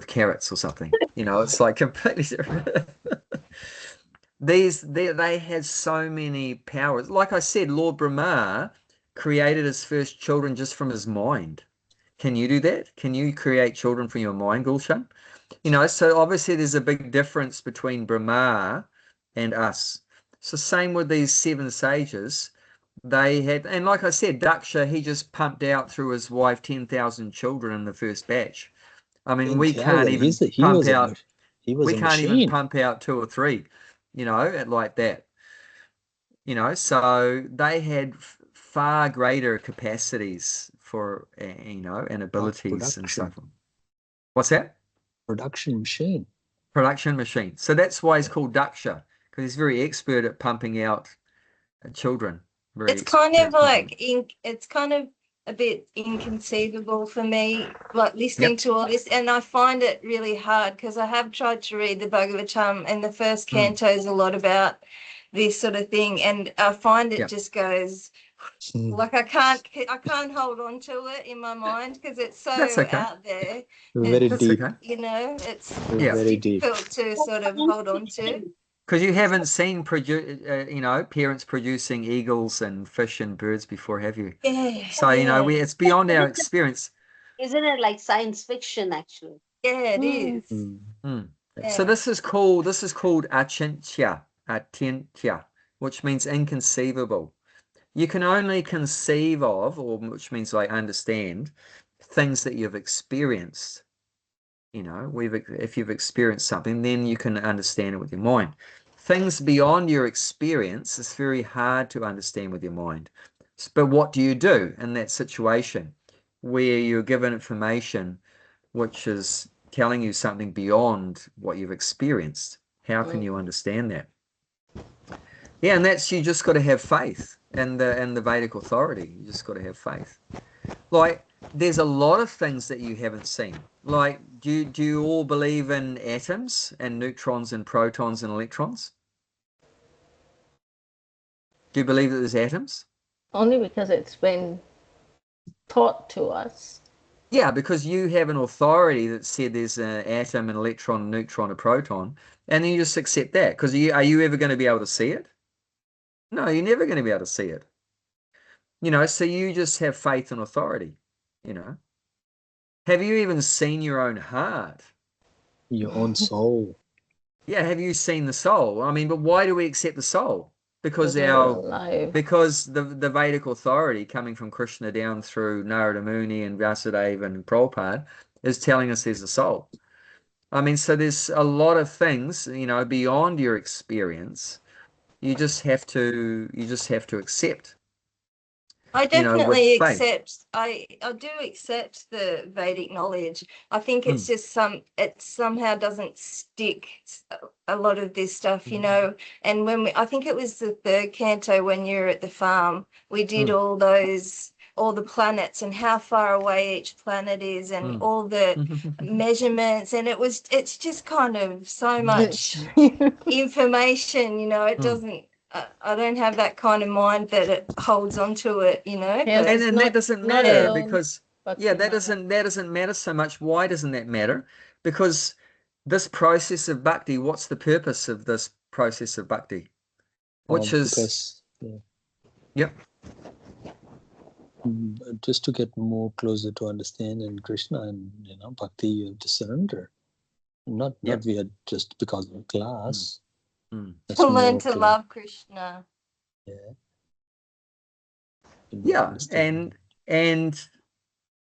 carrots or something. You know, it's like completely different. They had so many powers. Like I said, Lord Brahma created his first children just from his mind. Can you do that? Can you create children from your mind, Gulshan? You know, so obviously there's a big difference between Brahma and us. So same with these 7 sages. They had, and like I said, Daksha, he just pumped out through his wife 10,000 children in the first batch. I mean, we can't even pump out. We can't even pump out 2 or 3, you know, like that. You know, so they had far greater capacities for, you know, and abilities and so forth. What's that? Production machine. Production machine. So that's why he's called Daksha, because he's very expert at pumping out children. It's kind of like it's kind of a bit inconceivable for me, like listening to all this, and I find it really hard because I have tried to read the Bhagavad, and the first canto is a lot about this sort of thing, and I find it just goes like I can't hold on to it in my mind because it's so out there. Very deep. Okay. You know, it's very difficult to sort of hold on to. Because you haven't seen, you know, parents producing eagles and fish and birds before, have you? Yeah. So, you know, it's beyond our experience. Isn't it like science fiction, actually? Yeah, it is. Yeah. So this is called achintya, which means inconceivable. You can only conceive of, or which means like understand, things that you've experienced. You know, if you've experienced something, then you can understand it with your mind. Things beyond your experience is very hard to understand with your mind. But what do you do in that situation where you're given information which is telling you something beyond what you've experienced? How can you understand that? Yeah, and that's, you just got to have faith in the Vedic authority. You just got to have faith. Like, there's a lot of things that you haven't seen. Like, do you all believe in atoms and neutrons and protons and electrons? Do you believe that there's atoms? Only because it's been taught to us. Yeah, because you have an authority that said there's an atom, an electron, a neutron, a proton, and then you just accept that. Because are you ever going to be able to see it? No, you're never going to be able to see it. You know, so you just have faith and authority, you know. Have you even seen your own heart? Your own soul. Yeah, have you seen the soul? I mean, but why do we accept the soul? Because the Vedic authority coming from Krishna down through Narada Muni and Vasudeva and Prabhupada is telling us there's a soul. I mean, so there's a lot of things, you know, beyond your experience. You just have to accept. I definitely accept. I do accept the Vedic knowledge. I think it's just it somehow doesn't stick, a lot of this stuff, you know. And I think it was the 3rd canto when you're at the farm, we did all the planets and how far away each planet is and all the measurements, and it's just kind of so much information, you know. It doesn't. I don't have that kind of mind that it holds on to it, you know. Yeah, and that doesn't matter because that doesn't matter so much. Why doesn't that matter? Because this process of bhakti, what's the purpose of this process of bhakti? Which is just to get more closer to understanding Krishna and, you know, bhakti, you have to surrender. Not we are just because of class. To learn to love Krishna. And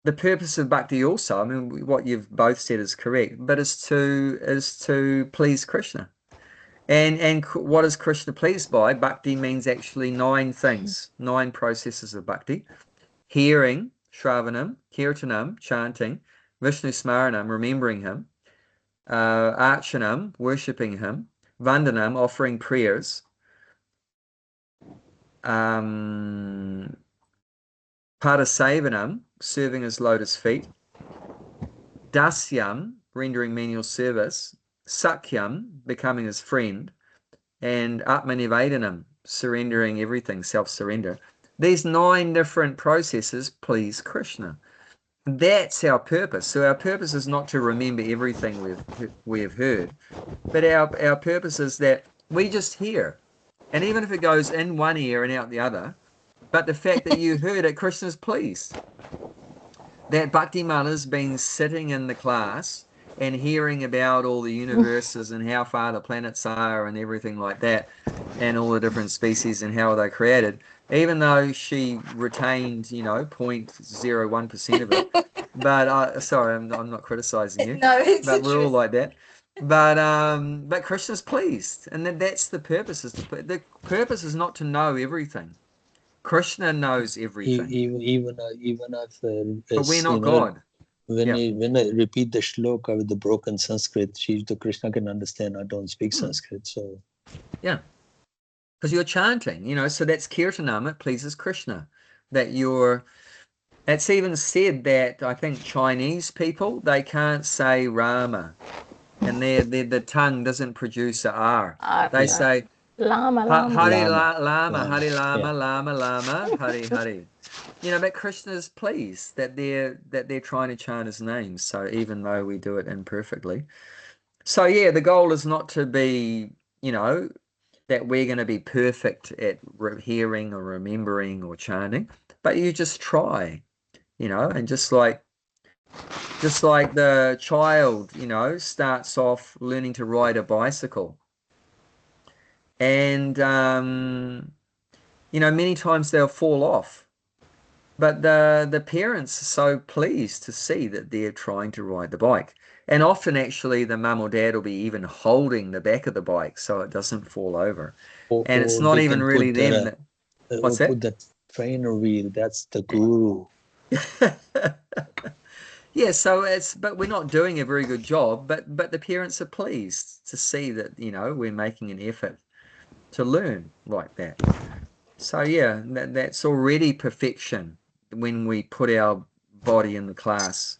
the purpose of bhakti also, I mean, what you've both said is correct, but is to please Krishna. And what is Krishna pleased by? Bhakti means actually 9 things, 9 processes of bhakti: hearing, shravanam, kirtanam, chanting, Vishnu smaranam, remembering him, archanam, worshipping him, vandanam, offering prayers, padasevanam, serving his lotus feet, dasyam, rendering menial service, Sakyam, becoming his friend, and Atmanivedanam, surrendering everything, self-surrender. These 9 different processes please Krishna. That's our purpose. So our purpose is not to remember everything we've heard, but our purpose is that we just hear. And even if it goes in one ear and out the other, but the fact that you heard it, Krishna's pleased. That Bhaktimala's been sitting in the class and hearing about all the universes and how far the planets are and everything like that, and all the different species and how they're created, even though she retained, 0.01% of it. But sorry, I'm not criticizing you. No, it's but the we're all truth. like that. But Krishna's pleased, and that's the purpose. The purpose is not to know everything. Krishna knows everything. Even if but we're not God. When I repeat the shloka with the broken Sanskrit, the Krishna can understand. I don't speak Sanskrit, so yeah, because you're chanting, so that's kirtanam. It pleases Krishna. It's even said that I think Chinese people, they can't say Rama, and the tongue doesn't produce a R. They say Lama, Hari Lama. Lama, Hari Lama, Yeah. Lama Lama, Hari Hari. But Krishna's pleased that they're trying to chant his name. So even though we do it imperfectly, so yeah, the goal is not to be, that we're going to be perfect at hearing or remembering or chanting, but you just try, and just like the child, starts off learning to ride a bicycle, and many times they'll fall off, but the parents are so pleased to see that they're trying to ride the bike. And often actually the mum or dad will be even holding the back of the bike so it doesn't fall over. And it's not even really them. What's that? Put that trainer wheel. That's the guru. Yeah, but we're not doing a very good job, but the parents are pleased to see that, we're making an effort to learn like that. So yeah, that's already perfection when we put our body in the class.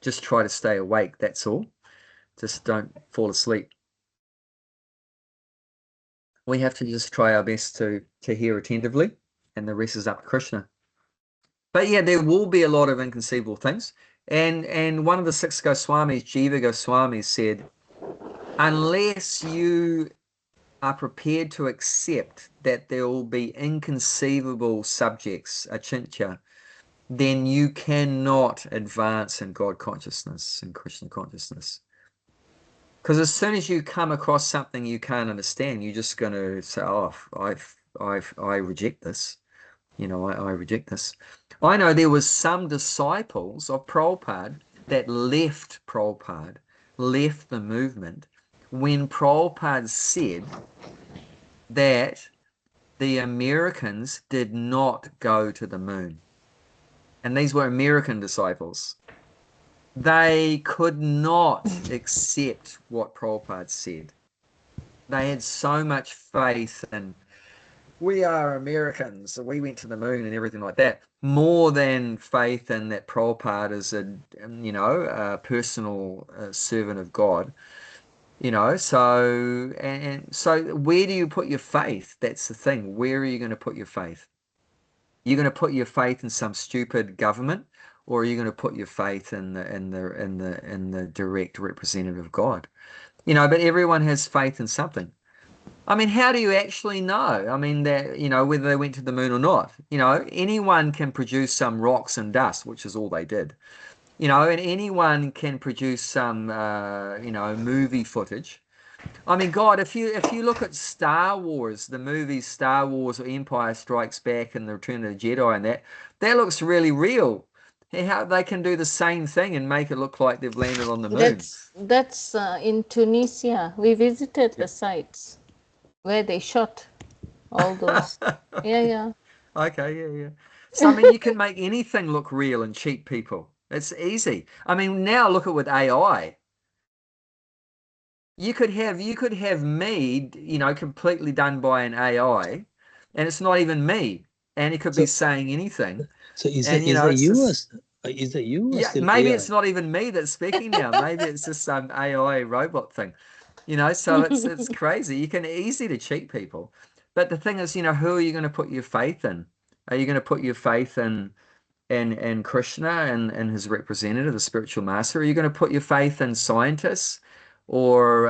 Just try to stay awake, that's all. Just don't fall asleep. We have to just try our best to hear attentively, and the rest is up to Krishna. But yeah, there will be a lot of inconceivable things. And one of the 6 Goswamis, Jiva Goswami, said, unless you are prepared to accept that there will be inconceivable subjects, achintya, then you cannot advance in God consciousness and Krishna consciousness. Because as soon as you come across something you can't understand, you're just going to say, oh, I reject this. I reject this. I know there was some disciples of Prabhupada that left Prabhupada, left the movement, when Prabhupada said that the Americans did not go to the moon. And these were American disciples. They could not accept what Prabhupada said. They had so much faith in, we are Americans, we went to the moon and everything like that, more than faith in that Prabhupada is a personal servant of God. So where do you put your faith? That's the thing. Where are you going to put your faith? You're going to put your faith in some stupid government, or are you going to put your faith in the direct representative of God? But everyone has faith in something. I mean, how do you actually know? I mean, that whether they went to the moon or not. Anyone can produce some rocks and dust, which is all they did. And anyone can produce some movie footage. I mean, God, if you look at Star Wars, the movies Star Wars or Empire Strikes Back and the Return of the Jedi and that looks really real. How they can do the same thing and make it look like they've landed on the moon. That's in Tunisia. We visited the sites where they shot all those. Yeah. Okay, yeah. So, I mean, you can make anything look real and cheat people. It's easy. I mean, now look at with AI. You could have me, completely done by an AI, and it's not even me, and it could be saying anything. So is and, it you Is that you? Or Yeah, still maybe AI? it's not even me that's speaking now. Maybe it's just some AI robot thing, you know. So it's crazy. You can easy to cheat people, but the thing is, you know, who are you going to put your faith in? Are you going to put your faith in Krishna and his representative, the spiritual master? Are you going to put your faith in scientists or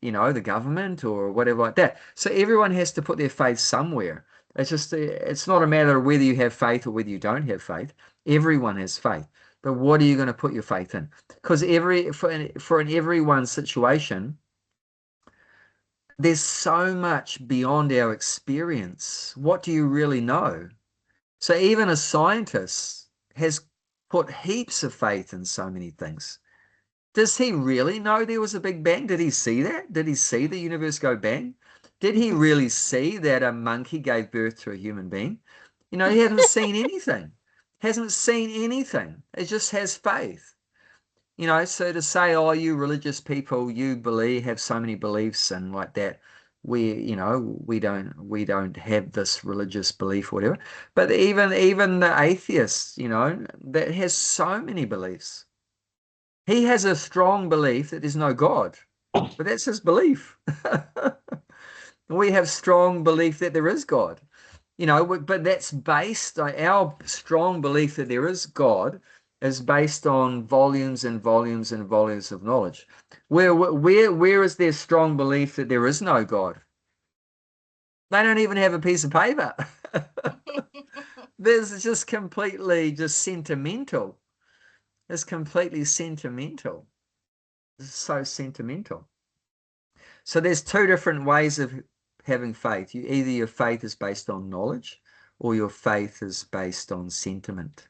you know, the government or whatever like that? So everyone has to put their faith somewhere. It's just it's not a matter of whether you have faith or whether you don't have faith. Everyone has faith, but what are you going to put your faith in? Because for in everyone's situation, there's so much beyond our experience. What do you really know? So even a scientist has put heaps of faith in so many things. Does he really know there was a Big Bang? Did he see that? Did he see the universe go bang? Did he really see that a monkey gave birth to a human being? You know, he hasn't seen anything. Hasn't seen anything. It just has faith. You know, so to say, oh, you religious people, you have so many beliefs and like that, you know, we don't have this religious belief or whatever. But even the atheist, you know, that has so many beliefs. He has a strong belief that there's no God, but that's his belief. We have strong belief that there is God, you know, but that's based on our strong belief that there is God is based on volumes and volumes and volumes of knowledge. Where is their strong belief that there is no God? They don't even have a piece of paper. This just completely just sentimental. It's completely sentimental. It's so sentimental. So there's two different ways of having faith. Either your faith is based on knowledge or your faith is based on sentiment,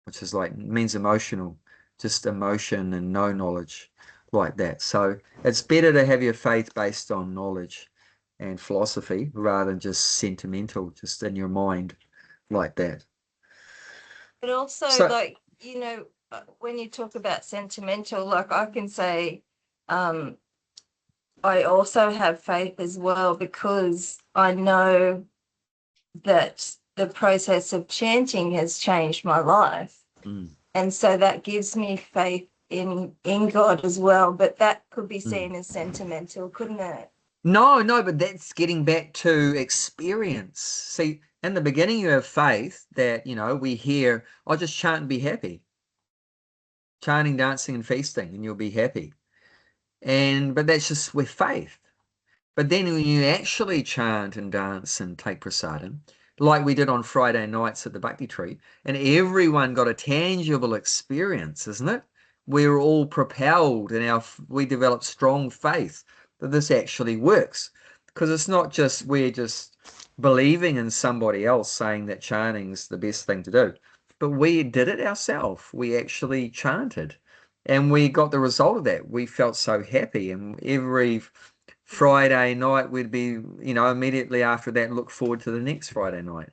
which is like means emotional, just emotion and no knowledge like that. So it's better to have your faith based on knowledge and philosophy rather than just sentimental, just in your mind like that. But also, So, like, you know, when you talk about sentimental, like I can say, I also have faith as well because I know that the process of chanting has changed my life. And so that gives me faith in God as well. But that could be seen as sentimental, couldn't it? No, but that's getting back to experience. See, in the beginning, you have faith that, you know, we hear, I'll just chant and be happy. Chanting, dancing, and feasting, and you'll be happy. But that's just with faith. But then when you actually chant and dance and take prasadam, like we did on Friday nights at the Bhakti Tree, and everyone got a tangible experience, isn't it? We're all propelled and we develop strong faith that this actually works. Because it's not just we're just believing in somebody else saying that chanting's the best thing to do. But we did it ourselves. We actually chanted. And we got the result of that. We felt so happy. And every Friday night we'd be, you know, immediately after that look forward to the next Friday night,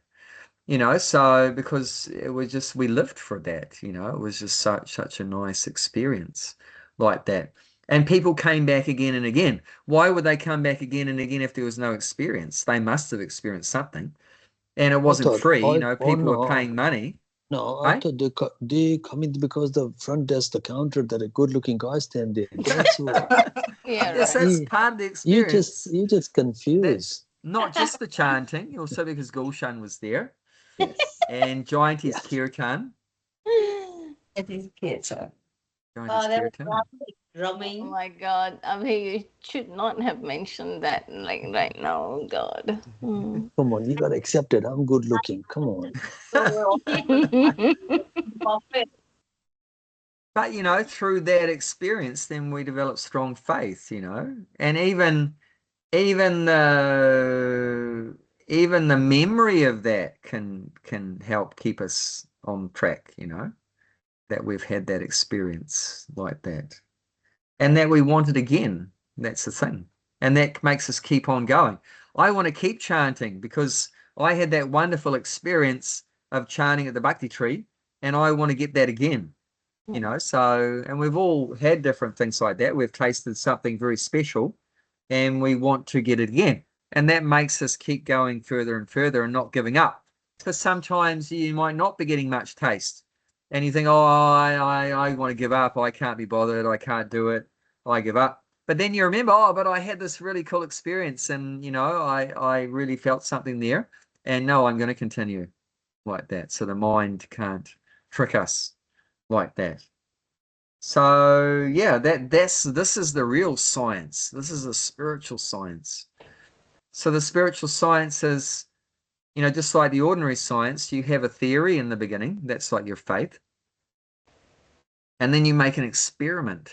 you know. So because it was just we lived for that, you know, it was just such a nice experience like that. And people came back again and again. Why would they come back again and again if there was no experience? They must have experienced something, and it wasn't free. You know, people were paying money. No, I thought they come in because the front desk, the counter, that a good-looking guy stand there. That's what. Yeah, Yes, right. that's part of the experience. You just confused. Not just the chanting, also because Gulshan was there. Yes. And Gianti's kirtan. It is kirtan. Gianti's There was kirtan. Oh drumming. my God. I mean, you should not have mentioned that like right now. Oh God. Come on, you got to accept it. I'm good looking. Come on. But, you know, through that experience, then we develop strong faith, you know, and even the memory of that can help keep us on track, you know, that we've had that experience like that. And that we want it again. That's the thing. And that makes us keep on going. I want to keep chanting because I had that wonderful experience of chanting at the Bhakti Tree, and I want to get that again. You know, so, and we've all had different things like that. We've tasted something very special and we want to get it again. And that makes us keep going further and further and not giving up. Because sometimes you might not be getting much taste and you think, oh, I want to give up. I can't be bothered. I can't do it. I give up. But then you remember, oh, but I had this really cool experience, and I really felt something there, and no, I'm going to continue like that. So the mind can't trick us like that. So yeah, this is the real science. This is a spiritual science. So the spiritual science is, just like the ordinary science, you have a theory in the beginning. That's like your faith. And then you make an experiment.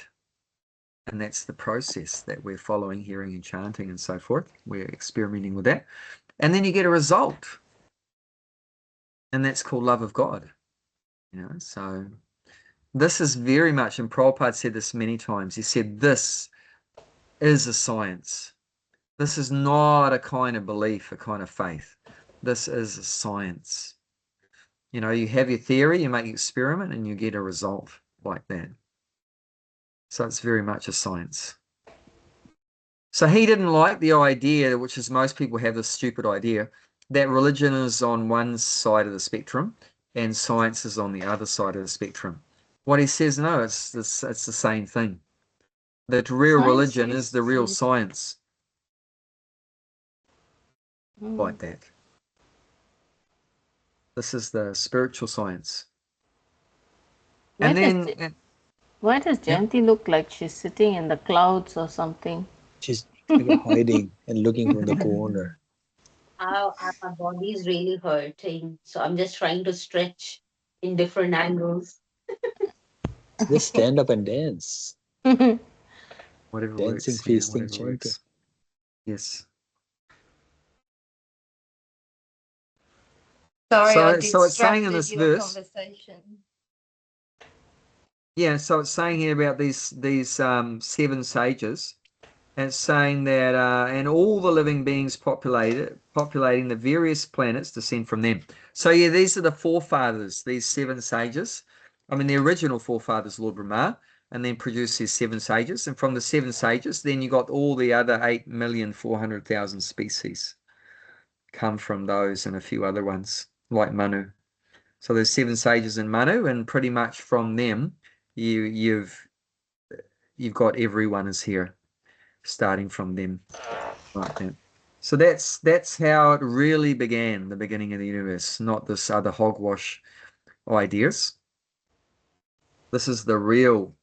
And that's the process that we're following, hearing and chanting and so forth. We're experimenting with that. And then you get a result. And that's called love of God. So this is very much, and Prabhupada said this many times, he said, this is a science. This is not a kind of belief, a kind of faith. This is a science. You have your theory, you make an experiment, and you get a result like that. So it's very much a science. So he didn't like the idea, which is most people have this stupid idea, that religion is on one side of the spectrum and science is on the other side of the spectrum. What he says, no, it's the same thing. That real religion is the real science. Like that. This is the spiritual science. And then... Why does Jayanti look like she's sitting in the clouds or something? She's hiding and looking from the corner. My body is really hurting, so I'm just trying to stretch in different angles. Just stand up and dance. Whatever dancing, works, feasting, whatever chanting. works. Yes. Sorry, I So it's saying in distracted this your verse. conversation. Yeah, so it's saying here about these 7 sages, and it's saying that and all the living beings populating the various planets descend from them. So yeah, these are the forefathers, these 7 sages. I mean, the original forefathers, Lord Brahma, and then produced these 7 sages, and from the 7 sages, then you got all the other 8,400,000 species come from those, and a few other ones like Manu. So there's 7 sages in Manu, and pretty much from them, you've got everyone is here, starting from them, like that. So that's how it really began, the beginning of the universe, not this other hogwash ideas. This is the real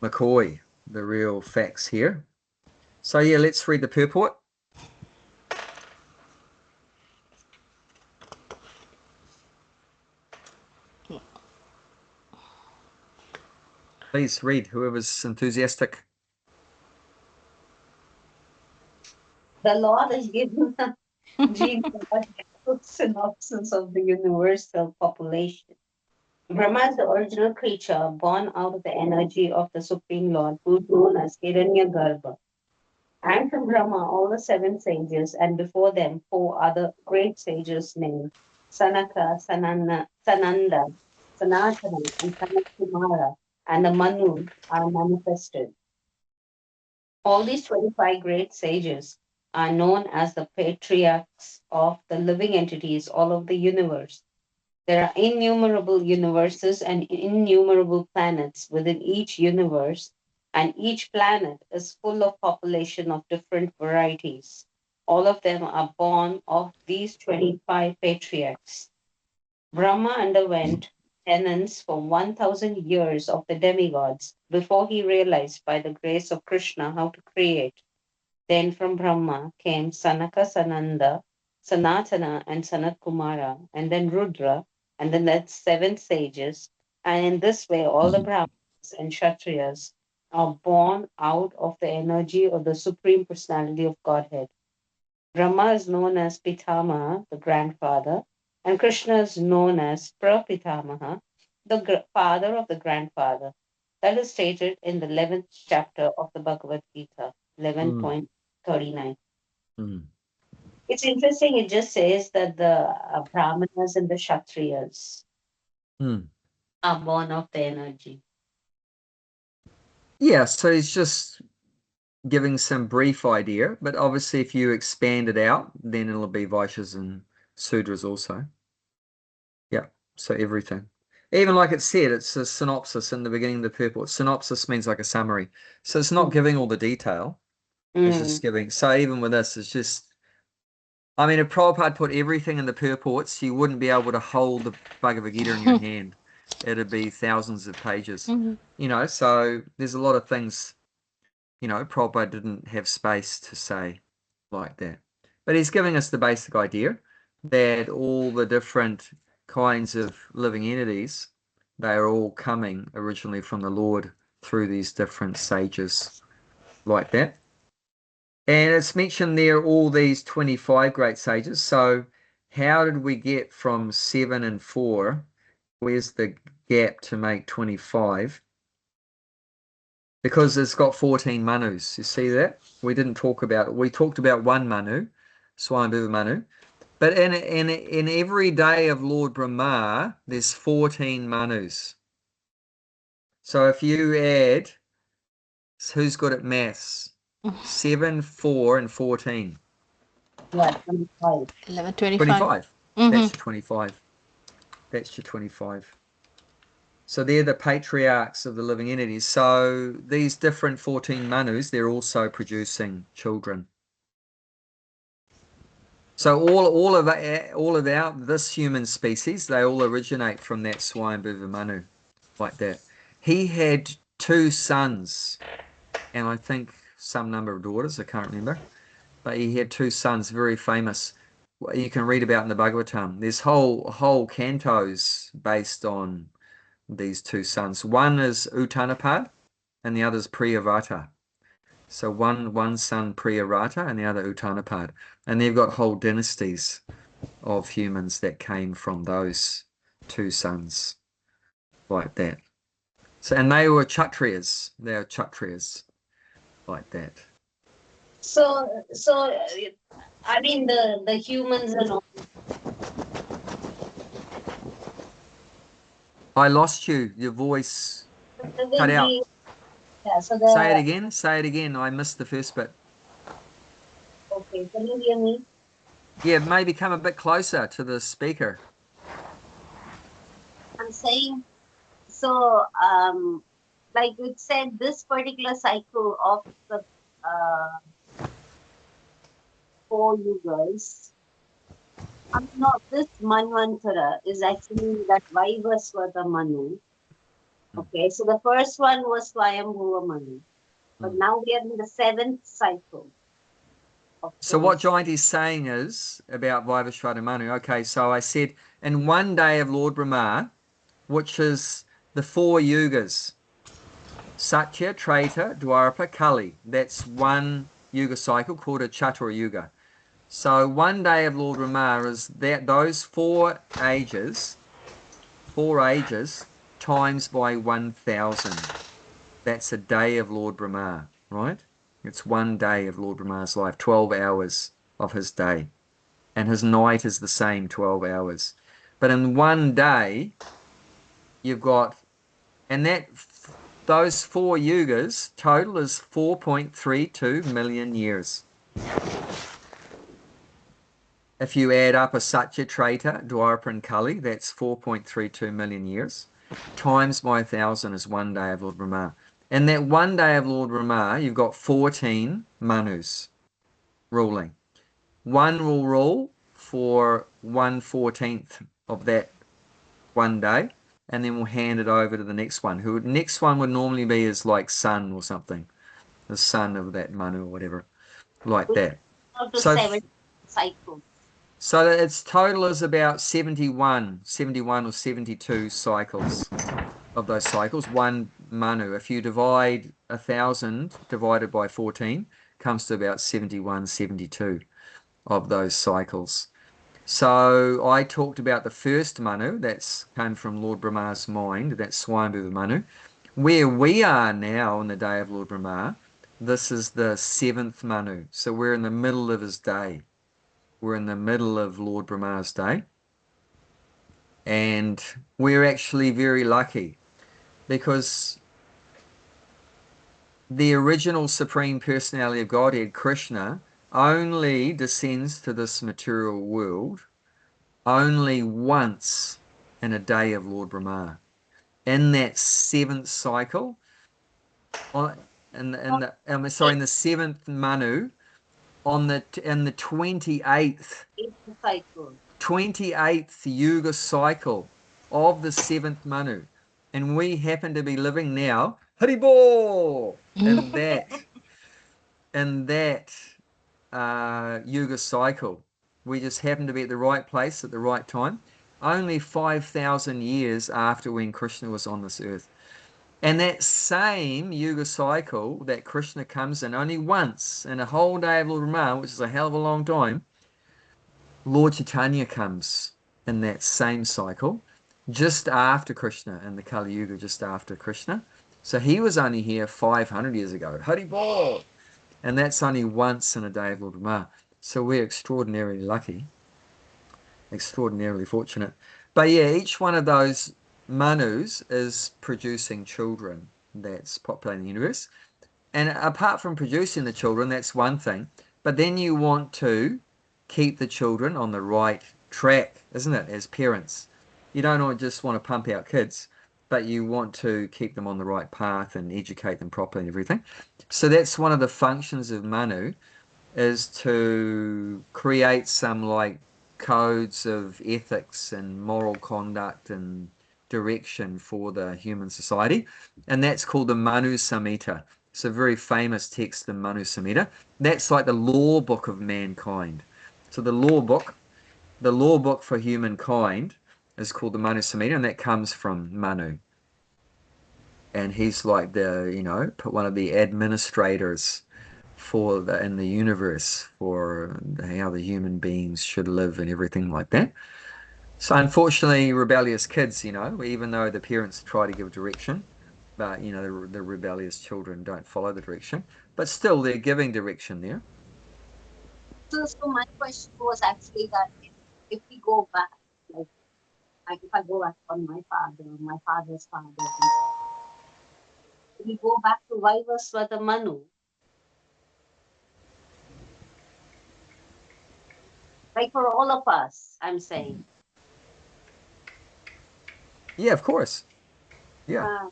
McCoy, the real facts here. So yeah, let's read the purport. Please read, whoever's enthusiastic. The Lord has given a synopsis of the universal population. Brahma is the original creature born out of the energy of the Supreme Lord, who is known as Hiranyagarbha. And from Brahma, all the 7 sages, and before them 4 other great sages named Sanaka, Sananda, Sanatana, and Sanatkumara, and the Manu are manifested. All these 25 great sages are known as the patriarchs of the living entities all over the universe. There are innumerable universes and innumerable planets within each universe, and each planet is full of population of different varieties. All of them are born of these 25 patriarchs. Brahma underwent penance for 1,000 years of the demigods before he realized by the grace of Krishna how to create. Then from Brahma came Sanaka, Sananda, Sanatana, and Sanat Kumara, and then Rudra, and then that's 7 sages. And in this way, all the Brahmanas and Kshatriyas are born out of the energy of the Supreme Personality of Godhead. Brahma is known as Pitamaha, the grandfather, and Krishna is known as Prapitamaha, the father of the grandfather. That is stated in the 11th chapter of the Bhagavad Gita, 11.39. It's interesting, it just says that the Brahmanas and the Kshatriyas are born of the energy. Yeah, so he's just giving some brief idea, but obviously if you expand it out, then it'll be Vaishyas and Sudras also. Yeah, so everything. Even like it said, it's a synopsis in the beginning of the purport. Synopsis means like a summary. So it's not giving all the detail. It's just giving. So even with this, it's just, I mean, if Prabhupada put everything in the purports, you wouldn't be able to hold the Bhagavad Gita in your hand. It'd be thousands of pages. You know, so there's a lot of things, you know, Prabhupada didn't have space to say like that. But he's giving us the basic idea that all the different kinds of living entities, they are all coming originally from the Lord through these different sages like that. And it's mentioned there all these 25 great sages. So how did we get from 7 and 4? Where's the gap to make 25? Because it's got 14 manus. You see that? We didn't talk about it. We talked about one manu, Swayambhuva Manu. But in every day of Lord Brahma, there's 14 manus. So if you add, who's good at maths? 7, 4, and 14. Yeah, 25. 11, 25. 25. That's your 25. That's your 25. So they're the patriarchs of the living entities. So these different 14 manus, they're also producing children. So all of our this human species, they all originate from that Swayambhuva Manu, like that. He had 2 sons, and I think some number of daughters. I can't remember, but he had 2 sons, very famous. You can read about in the Bhagavatam. There's whole cantos based on these 2 sons. One is Uttanapad, and the other is Priyavata. So one son Priyavata and the other Uttanapad. And they've got whole dynasties of humans that came from those 2 sons, like that. So, and they were Kshatriyas. They are Kshatriyas, like that. So I mean the humans and all. I lost you. Your voice cut out. Yeah, so Say it again. Say it again. I missed the first bit. Okay, can you hear me? Yeah, maybe come a bit closer to the speaker. I'm saying, so like you said, this particular cycle of the 4 yugas, not this Manvantara is actually that Vaivasvata Manu. Okay, so the first one was Swayambhuva Manu, but now we are in the 7th cycle. So what Jayanti is saying is about Vaivasvata Manu. Okay, so I said in one day of Lord Brahma, which is the 4 yugas, Satya, Treta, Dwapara, Kali. That's one yuga cycle called a Chatura Yuga. So one day of Lord Brahma is that those 4 ages times by 1,000. That's a day of Lord Brahma, right? It's one day of Lord Brahma's life, 12 hours of his day. And his night is the same, 12 hours. But in one day, you've got, and those 4 yugas total is 4.32 million years. If you add up a Satya, Treta, Dwapara, and Kali, that's 4.32 million years. Times by 1,000 is one day of Lord Brahma. In that one day of Lord Brahma, you've got 14 manus ruling. One will rule for 1/14 of that one day, and then we'll hand it over to the next one. Next one would normally be his like son or something, the son of that manu or whatever, like that. So 7 cycles. So its total is about 71 or 72 cycles of those cycles, one manu. If you divide 1,000 divided by 14, comes to about 71, 72 of those cycles. So I talked about the first manu, that's came from Lord Brahma's mind, that's Swayambhuva Manu. Where we are now on the day of Lord Brahma, this is the 7th manu. So we're in the middle of his day. We're in the middle of Lord Brahma's day. And we're actually very lucky because the original Supreme Personality of Godhead, Krishna, only descends to this material world only once in a day of Lord Brahma. In that seventh cycle, in the seventh Manu, in the 28th Yuga cycle of the seventh Manu, and we happen to be living now, Haribol, in that Yuga cycle. We just happen to be at the right place at the right time, only 5,000 years after when Krishna was on this earth. And that same Yuga cycle that Krishna comes in only once in a whole day of Lord Brahma, which is a hell of a long time, Lord Chaitanya comes in that same cycle just after Krishna, in the Kali Yuga, just after Krishna. So he was only here 500 years ago. Haribol! And that's only once in a day of Lord Brahma. So we're extraordinarily lucky, extraordinarily fortunate. But yeah, each one of those Manus is producing children that's populating the universe. And apart from producing the children, that's one thing. But then you want to keep the children on the right track, isn't it, as parents? You don't just want to pump out kids, but you want to keep them on the right path and educate them properly and everything. So that's one of the functions of Manu, is to create some like codes of ethics and moral conduct and direction for the human society. And that's called the Manu Samhita. It's a very famous text, the Manu Samhita. That's like the law book of mankind. So the law book for humankind is called the Manu Samhita, and that comes from Manu. And he's like the, one of the administrators in the universe for how the human beings should live and everything like that. So unfortunately, rebellious kids, even though the parents try to give direction, but the rebellious children don't follow the direction, but still they're giving direction there. So my question was actually that if we go back, like if I go back on my father's father, we go back to Vaivasvata Manu. Like for all of us, I'm saying. Yeah, of course. Yeah.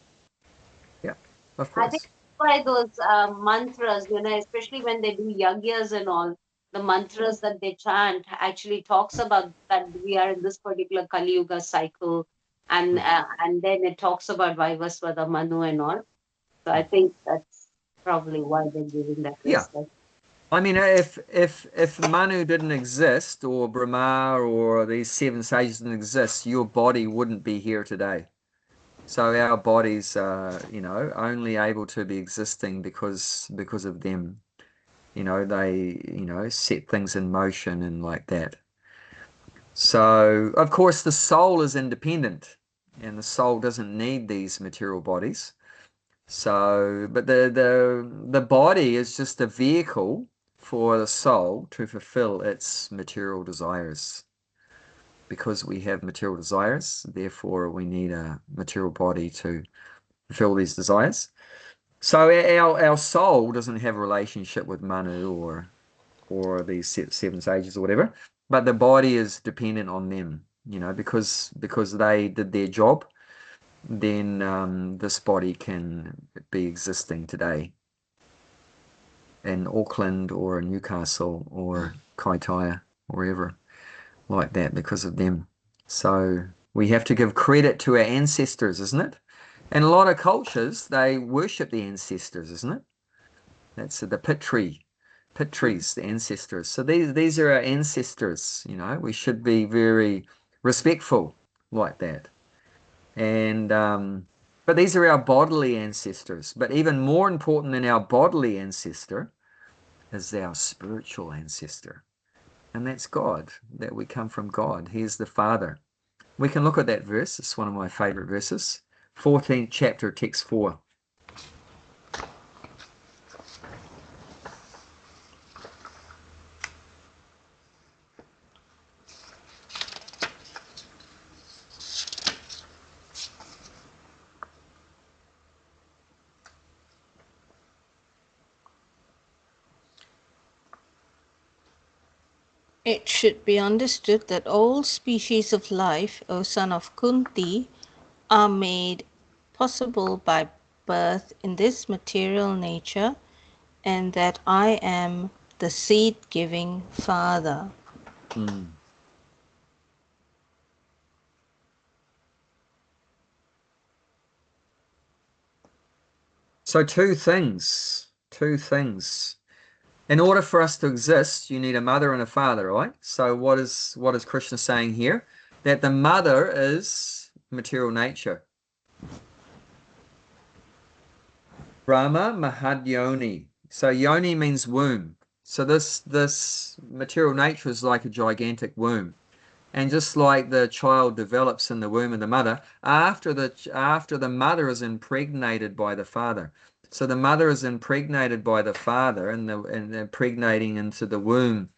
Yeah, of course. I think by those mantras, especially when they do yagyas and all, the mantras that they chant actually talks about that we are in this particular Kali Yuga cycle, and then it talks about Vaivasvata Manu and all. So I think that's probably why they're giving that respect. Yeah. I mean, if Manu didn't exist, or Brahma, or these seven sages didn't exist, your body wouldn't be here today. So our bodies are, only able to be existing because of them. They, set things in motion and like that. So, of course, the soul is independent, and the soul doesn't need these material bodies. So, but the body is just a vehicle for the soul to fulfill its material desires. Because we have material desires, therefore we need a material body to fulfill these desires. So our soul doesn't have a relationship with Manu or these seven sages or whatever, but the body is dependent on them, because they did their job. Then this body can be existing today in Auckland or Newcastle or Kaitaia, wherever like that, because of them. So we have to give credit to our ancestors, isn't it? And a lot of cultures, they worship the ancestors, isn't it? That's the Pitris, the ancestors. So these are our ancestors, we should be very respectful like that. And but these are our bodily ancestors. But even more important than our bodily ancestor is our spiritual ancestor. And that's God, that we come from God. He's the Father. We can look at that verse. It's one of my favorite verses. 14th chapter, text 4. It should be understood that all species of life, O son of Kunti, are made possible by birth in this material nature, and that I am the seed-giving father. So two things. In order for us to exist, you need a mother and a father, right? So what is Krishna saying here? That the mother is material nature. Brahma Mahad Yoni. So yoni means womb. So this material nature is like a gigantic womb. And just like the child develops in the womb of the mother, after the mother is impregnated by the father. So the mother is impregnated by the father and impregnating into the womb,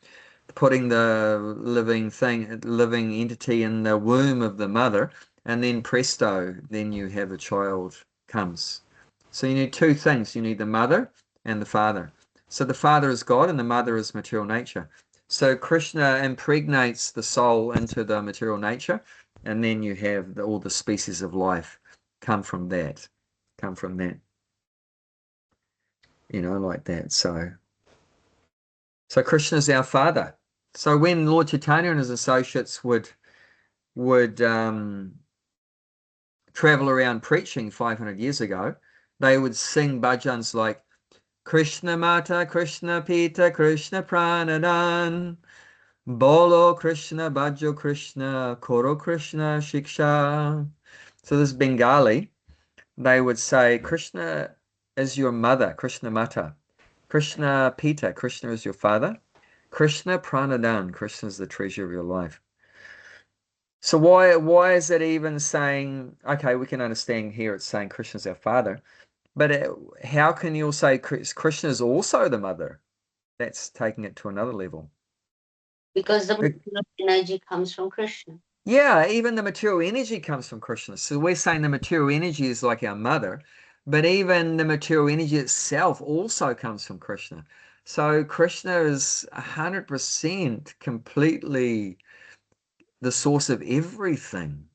putting the living entity in the womb of the mother, and then presto, then you have a child comes. So you need two things. You need the mother and the father. So the father is God and the mother is material nature. So Krishna impregnates the soul into the material nature, and then you have all the species of life come from that. Like that. So Krishna is our father. So when Lord Chaitanya and his associates would travel around preaching 500 years ago, they would sing bhajans like Krishna Mata, Krishna Pita, Krishna Pranadan, Bolo Krishna, Bhajo Krishna, Koro Krishna, Shiksha. So this Bengali, they would say, Krishna is your mother, Krishna Mata. Krishna Pita, Krishna is your father. Krishna Pranadan, Krishna is the treasure of your life. So why is it even saying, okay, we can understand here it's saying Krishna is our father, but how can you say Krishna is also the mother? That's taking it to another level. Because the material energy comes from Krishna. Yeah, even the material energy comes from Krishna. So we're saying the material energy is like our mother, but even the material energy itself also comes from Krishna. So Krishna is 100% completely the source of everything.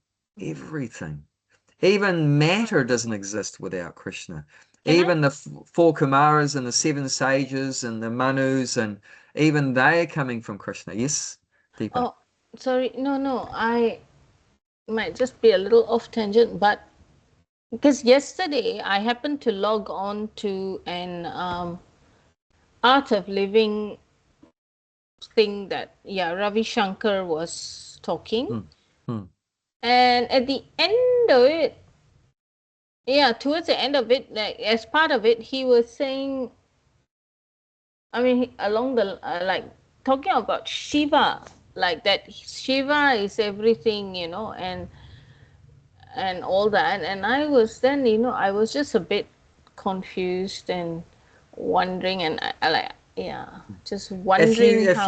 Even matter doesn't exist without Krishna. Even the four Kumaras and the seven sages and the Manus, and even they are coming from Krishna. Yes, Deepa? Oh, sorry. No. I might just be a little off tangent, but because yesterday I happened to log on to an Art of Living thing that, Ravi Shankar was talking. And at the end of it, towards the end of it, like as part of it, he was saying, I mean, along the like talking about Shiva, like that Shiva is everything, and all that. And I was then, I was just a bit confused and wondering, and I like, just wondering if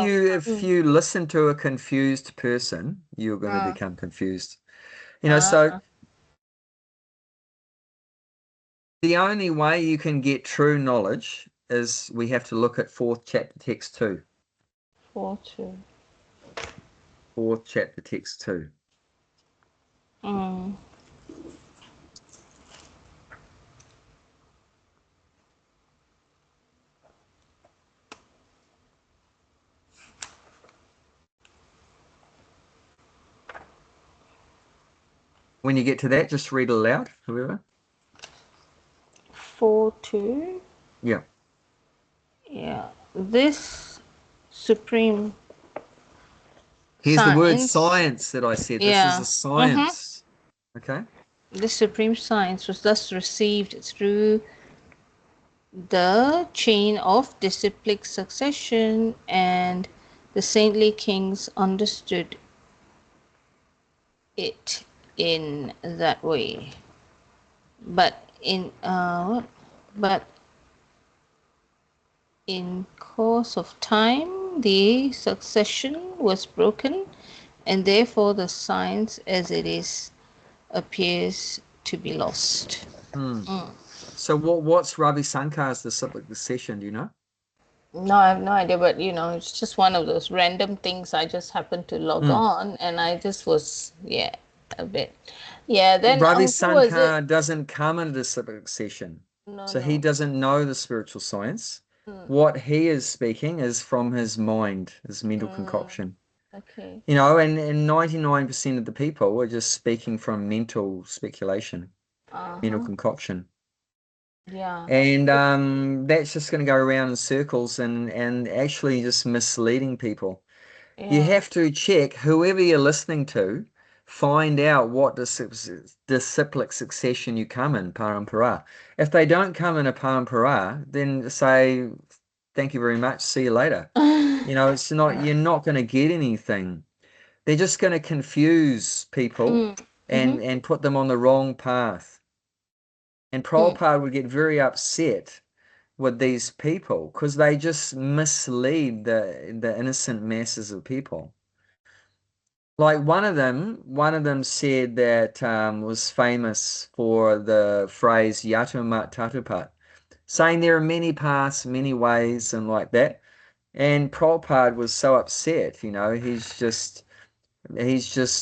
you listen to a confused person, you're going to become confused. So the only way you can get true knowledge is we have to look at 4th chapter text 2. 4th chapter text 2. When you get to that, just read it aloud, whoever. 4:2. Yeah. Yeah. This supreme Here's science, the word science that I said. This is a science. Okay. This supreme science was thus received through the chain of disciplic succession, and the saintly kings understood it in that way. But in course of time, the succession was broken, and therefore the science as it is appears to be lost. So what's Ravi Sankar's disciplic succession, do you know? No, I have no idea, but it's just one of those random things. I just happened to log on, and I just was, a bit. Yeah, then Ravi who was it? Shankar doesn't come into the succession. No, So he no. doesn't know the spiritual science. What he is speaking is from his mind, his mental concoction. Okay. And 99% of the people are just speaking from mental speculation, mental concoction. Yeah. And that's just going to go around in circles and actually just misleading people. You Yeah. have to check whoever you're listening to, find out what disciplic succession you come in, parampara. If they don't come in a parampara, then say, thank you very much, see you later. It's not, you're not going to get anything. They're just going to confuse people and put them on the wrong path. And Prabhupada would get very upset with these people because they just mislead the innocent masses of people. Like one of them said that was famous for the phrase Yatumat Tatupat, saying there are many paths, many ways, and like that. And Prabhupada was so upset, he's just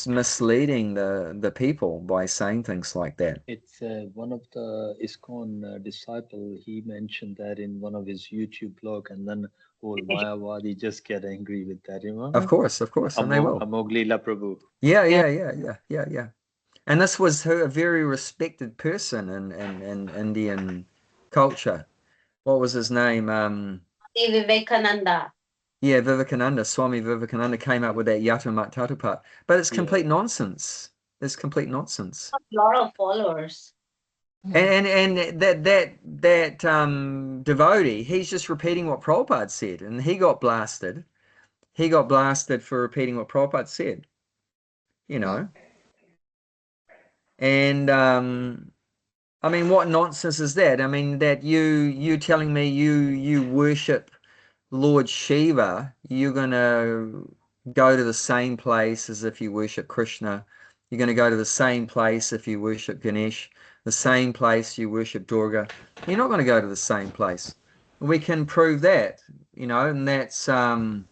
misleading the people by saying things like that. It's one of the ISKCON disciple. He mentioned that in one of his YouTube blog, and then whole Mayavadi just get angry with that, Of course, and they will. Amoglila Prabhu. Yeah. And this was a very respected person in Indian culture. What was his name? Vivekananda. Yeah, Vivekananda, Swami Vivekananda came up with that Yatumat Tatupat. But it's complete nonsense. It's complete nonsense. A lot of followers. And that devotee, he's just repeating what Prabhupada said, and he got blasted. He got blasted for repeating what Prabhupada said. And I mean, what nonsense is that? I mean, that you telling me you worship Lord Shiva, you're gonna go to the same place as if you worship Krishna. You're gonna go to the same place if you worship Ganesh, the same place you worship Durga. You're not gonna go to the same place. We can prove that, and that's 9:20.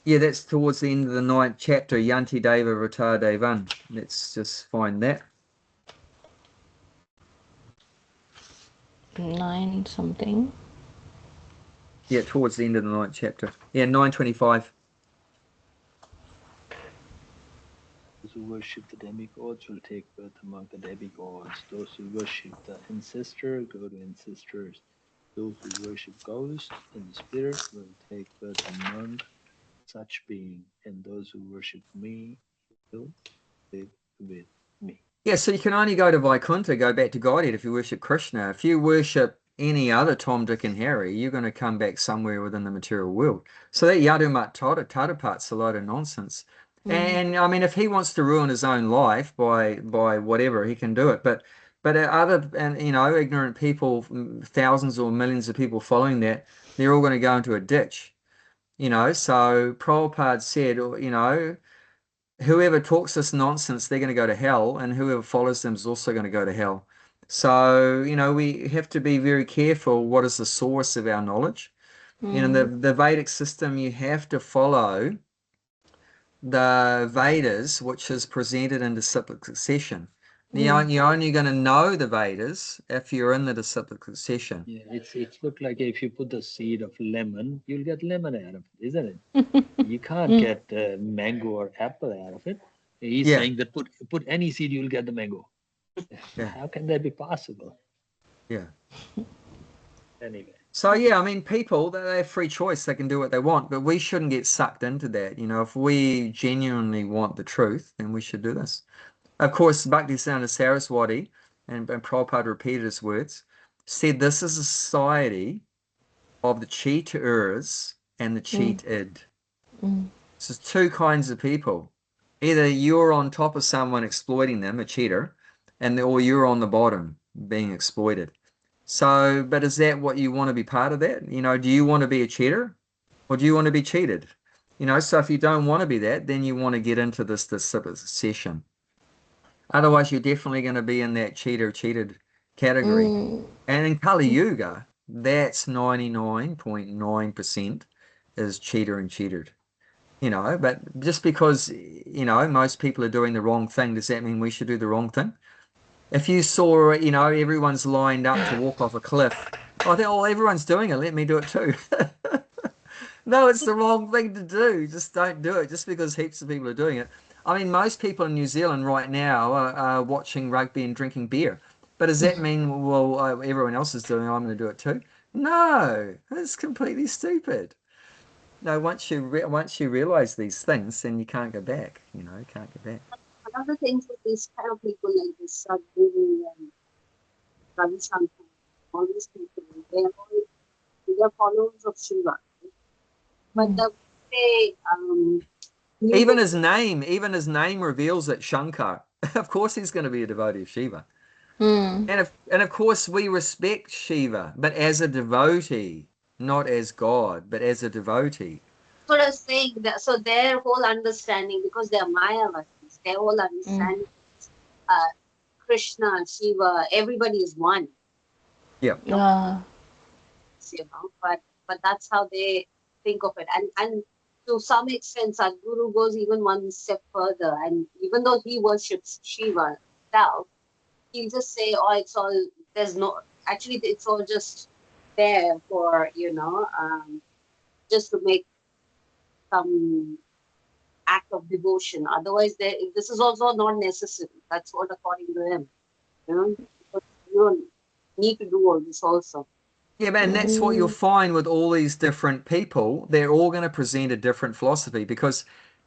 Yeah, that's towards the end of the 9th chapter, Yanti Deva Rata Devan. Let's just find that. 9 something. Yeah, towards the end of the 9th chapter. Yeah, 9:25. Those who worship the demigods will take birth among the demigods. Those who worship the ancestor go to ancestors. Those who worship ghosts in the spirit will take birth among such being, and those who worship me will live with me. Yeah, so you can only go to Vaikuntha, go back to Godhead if you worship Krishna. If you worship any other Tom, Dick, and Harry, you're going to come back somewhere within the material world. So that Yadumat Tatapat's a load of nonsense. And I mean, if he wants to ruin his own life by whatever, he can do it. But ignorant people, thousands or millions of people following that, they're all going to go into a ditch. So Prabhupada said, whoever talks this nonsense, they're going to go to hell, and whoever follows them is also going to go to hell. So, we have to be very careful what is the source of our knowledge. The Vedic system, you have to follow the Vedas, which is presented in disciplic succession. You're only going to know the Vedas if you're in the disciplic succession. Yeah, it's look like if you put the seed of lemon, you'll get lemon out of it, isn't it? You can't get mango or apple out of it. He's saying that put any seed, you'll get the mango. Yeah. How can that be possible? Yeah. Anyway. So yeah, I mean, people, they have free choice. They can do what they want, but we shouldn't get sucked into that. If we genuinely want the truth, then we should do this. Of course, Bhaktisiddhanta Saraswati, and Prabhupada repeated his words, said this is a society of the cheaters and the cheated. So there's two kinds of people. Either you're on top of someone exploiting them, a cheater, or you're on the bottom being exploited. So, but is that what you want to be part of that? Do you want to be a cheater or do you want to be cheated? So if you don't want to be that, then you want to get into this session. Otherwise, you're definitely going to be in that cheated category. And in Kali Yuga, that's 99.9% is cheater and cheated. You know, but just because, you know, most people are doing the wrong thing, does that mean we should do the wrong thing? If you saw, you know, everyone's lined up to walk off a cliff, I think, oh, everyone's doing it, let me do it too. No, it's the wrong thing to do. Just don't do it just because heaps of people are doing it. I mean, most people in New Zealand right now are watching rugby and drinking beer. But does that mean, well, everyone else is doing it, I'm going to do it too? No, it's completely stupid. No, once you realize these things, then you can't go back. You know, you can't go back. Another thing with these kind of people like this Sadhguru and Ravi Shankar, all these people, they are followers of Shiva. But the way even his name reveals that Shankar. Of course, he's going to be a devotee of Shiva. And of course, we respect Shiva, but as a devotee, not as God, but as a devotee. What I was saying that, so their whole understanding, because they are Mayavadis, their whole understanding is Krishna, Shiva, everybody is one. Yeah. You know, but that's how they think of it. And to some extent, Sadhguru goes even one step further. And even though he worships Shiva himself, he'll just say, oh, it's all, there's no, actually, it's all just there for, you know, just to make some act of devotion. Otherwise, this is also not necessary. That's what, according to him, you know, because you don't need to do all this also. Yeah, man, that's what you'll find with all these different people. They're all going to present a different philosophy because,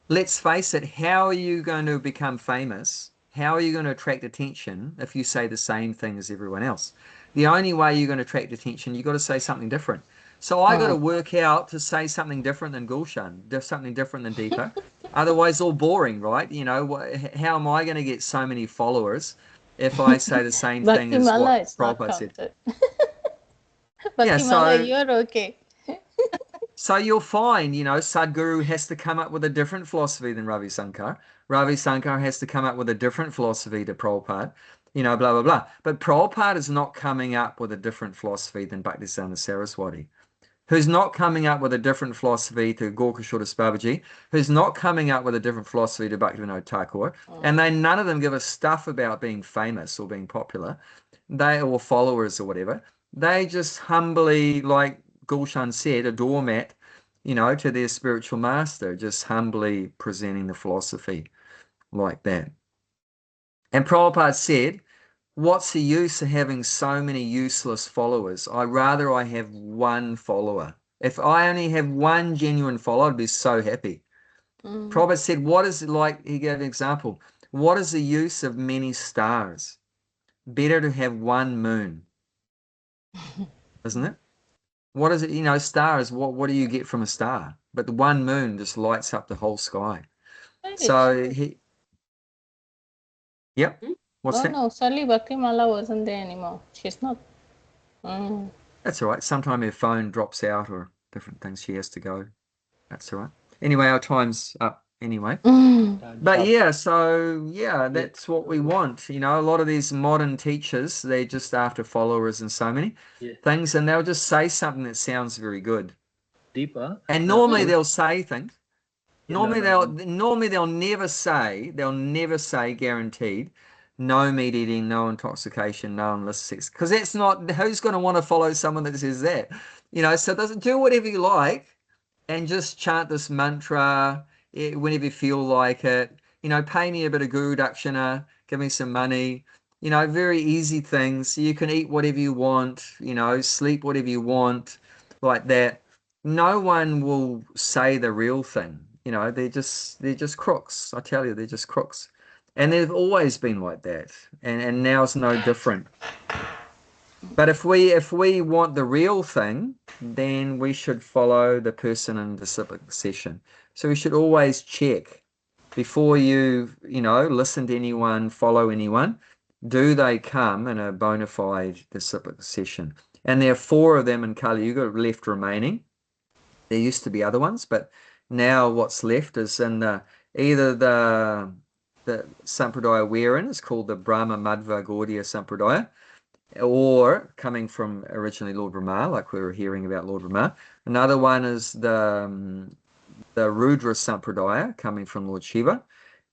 let's face it, how are you going to become famous? How are you going to attract attention if you say the same thing as everyone else? The only way you're going to attract attention, you've got to say something different. So I got to work out to say something different than Gulshan, something different than Deepa. Otherwise, all boring, right? You know, how am I going to get so many followers if I say the same thing as what Prabhupada said? Yeah, so you're okay. So you'll find, you know, Sadhguru has to come up with a different philosophy than Ravi Shankar. Ravi Shankar has to come up with a different philosophy to Prabhupada, you know, blah, blah, blah. But Prabhupada is not coming up with a different philosophy than Bhaktisiddhanta Saraswati, who's not coming up with a different philosophy to Gorkha Babaji, who's not coming up with a different philosophy to Bhaktivinoda Thakur. And none of them give a stuff about being famous or being popular, or followers or whatever. They just humbly, like Gulshan said, a doormat, you know, to their spiritual master, just humbly presenting the philosophy like that. And Prabhupada said, what's the use of having so many useless followers? I have one follower. If I only have one genuine follower, I'd be so happy. Prabhupada said, what is it like? He gave an example. What is the use of many stars? Better to have one moon. Isn't it? What is it? You know, stars, what do you get from a star? But the one moon just lights up the whole sky. So yep. What's that? No, suddenly Bhaktimala wasn't there anymore. She's not. That's all right. Sometimes her phone drops out or different things. She has to go. That's all right. Anyway, our time's up anyway. But yeah, so yeah, that's what we want. You know, a lot of these modern teachers, they're just after followers and so many things, and they'll just say something that sounds very good. Deepa. And normally they'll say things. Normally they'll never say guaranteed, no meat eating, no intoxication, no illicit sex. Because that's not, who's going to want to follow someone that says that? You know, so doesn't do whatever you like and just chant this mantra whenever you feel like it. You know, pay me a bit of guru dakshina, give me some money. You know, very easy things. You can eat whatever you want, you know, sleep whatever you want, like that. No one will say the real thing. You know, they're just crooks. I tell you, they're just crooks. And they've always been like that. And now's no different. But if we want the real thing, then we should follow the person in disciplic succession. So we should always check before you know, listen to anyone, follow anyone. Do they come in a bona fide disciplic succession? And there are 4 of them in Kali Yuga left remaining. There used to be other ones, but now what's left is in either the Sampradaya we're in is called the Brahma Madhva Gaudiya Sampradaya, or coming from originally Lord Brahma, like we were hearing about Lord Brahma. Another one is the Rudra Sampradaya, coming from Lord Shiva.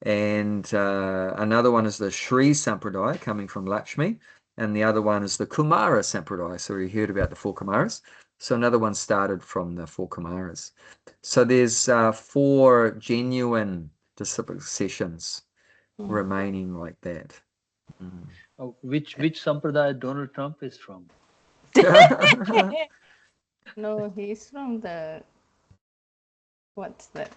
And another one is the Shri Sampradaya, coming from Lakshmi. And the other one is the Kumara Sampradaya. So we heard about the four Kumaras. So another one started from the four Kumaras. So there's 4 genuine disciplic sessions remaining like that. Which Sampradaya Donald Trump is from? No, he's from the, what's that?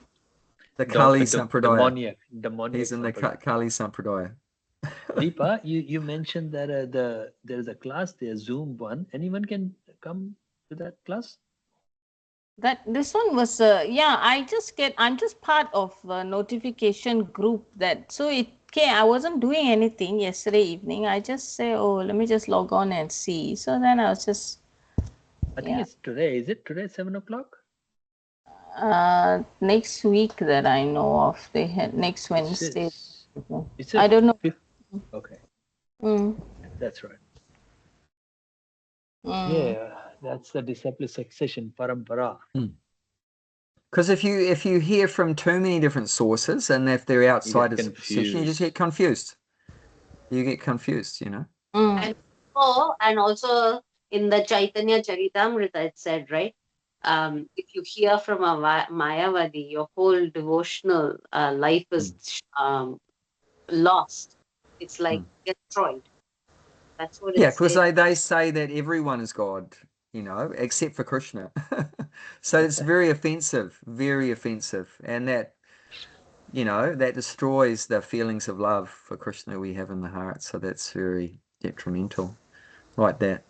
The Kali The Sampradaya. demoniac He's in the Kali Sampradaya. Deepa, you mentioned that there's a class there, Zoom one. Anyone can come to that class? This one was yeah, I'm just part of a notification group that, so it came. I wasn't doing anything yesterday evening. I just say, oh, let me just log on and see. So then I was just, I think it's today. Is it today 7 o'clock? Next week that I know of, they had next Wednesday. It's I don't know. Okay. Mm. That's right. Mm. Yeah, that's the disciple succession parampara. Because if you hear from too many different sources, and if they're outside of the position, you just get confused. You get confused, you know. And also in the Chaitanya Charitamrita, it said, right? If you hear from a Mayavadi, your whole devotional life is lost. It's like destroyed. That's what Yeah, it because says. they say that everyone is God, you know, except for Krishna. So it's very offensive, and that, you know, that destroys the feelings of love for Krishna we have in the heart. So that's very detrimental, like that.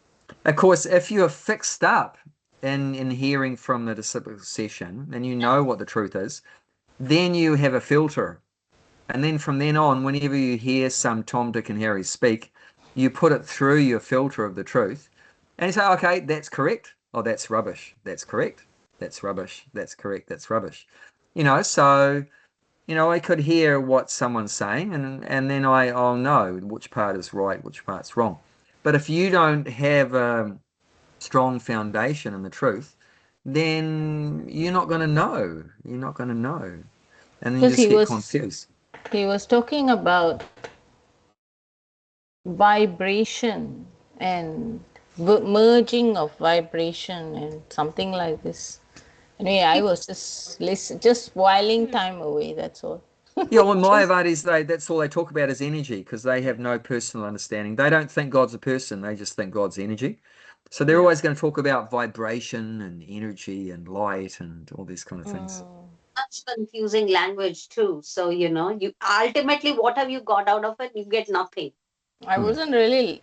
Of course, if you are fixed up in hearing from the disciplic session and you know what the truth is, then you have a filter. And then from then on, whenever you hear some Tom, Dick, and Harry speak, you put it through your filter of the truth. And you say, okay, that's correct. Oh, that's rubbish. That's correct. That's rubbish. That's correct. That's rubbish. You know, so, you know, I could hear what someone's saying, and then I'll know which part is right, which part's wrong. But if you don't have a strong foundation in the truth, then you're not going to know. You're not going to know. And then you just get confused. He was talking about vibration and merging of vibration and something like this. Anyway, I was just whiling time away. That's all. Yeah, well, Mayavadis, that's all they talk about is energy, because they have no personal understanding. They don't think God's a person. They just think God's energy. So they're always going to talk about vibration and energy and light and all these kind of things. That's confusing language too. So, you know, you ultimately, what have you got out of it? You get nothing. I wasn't really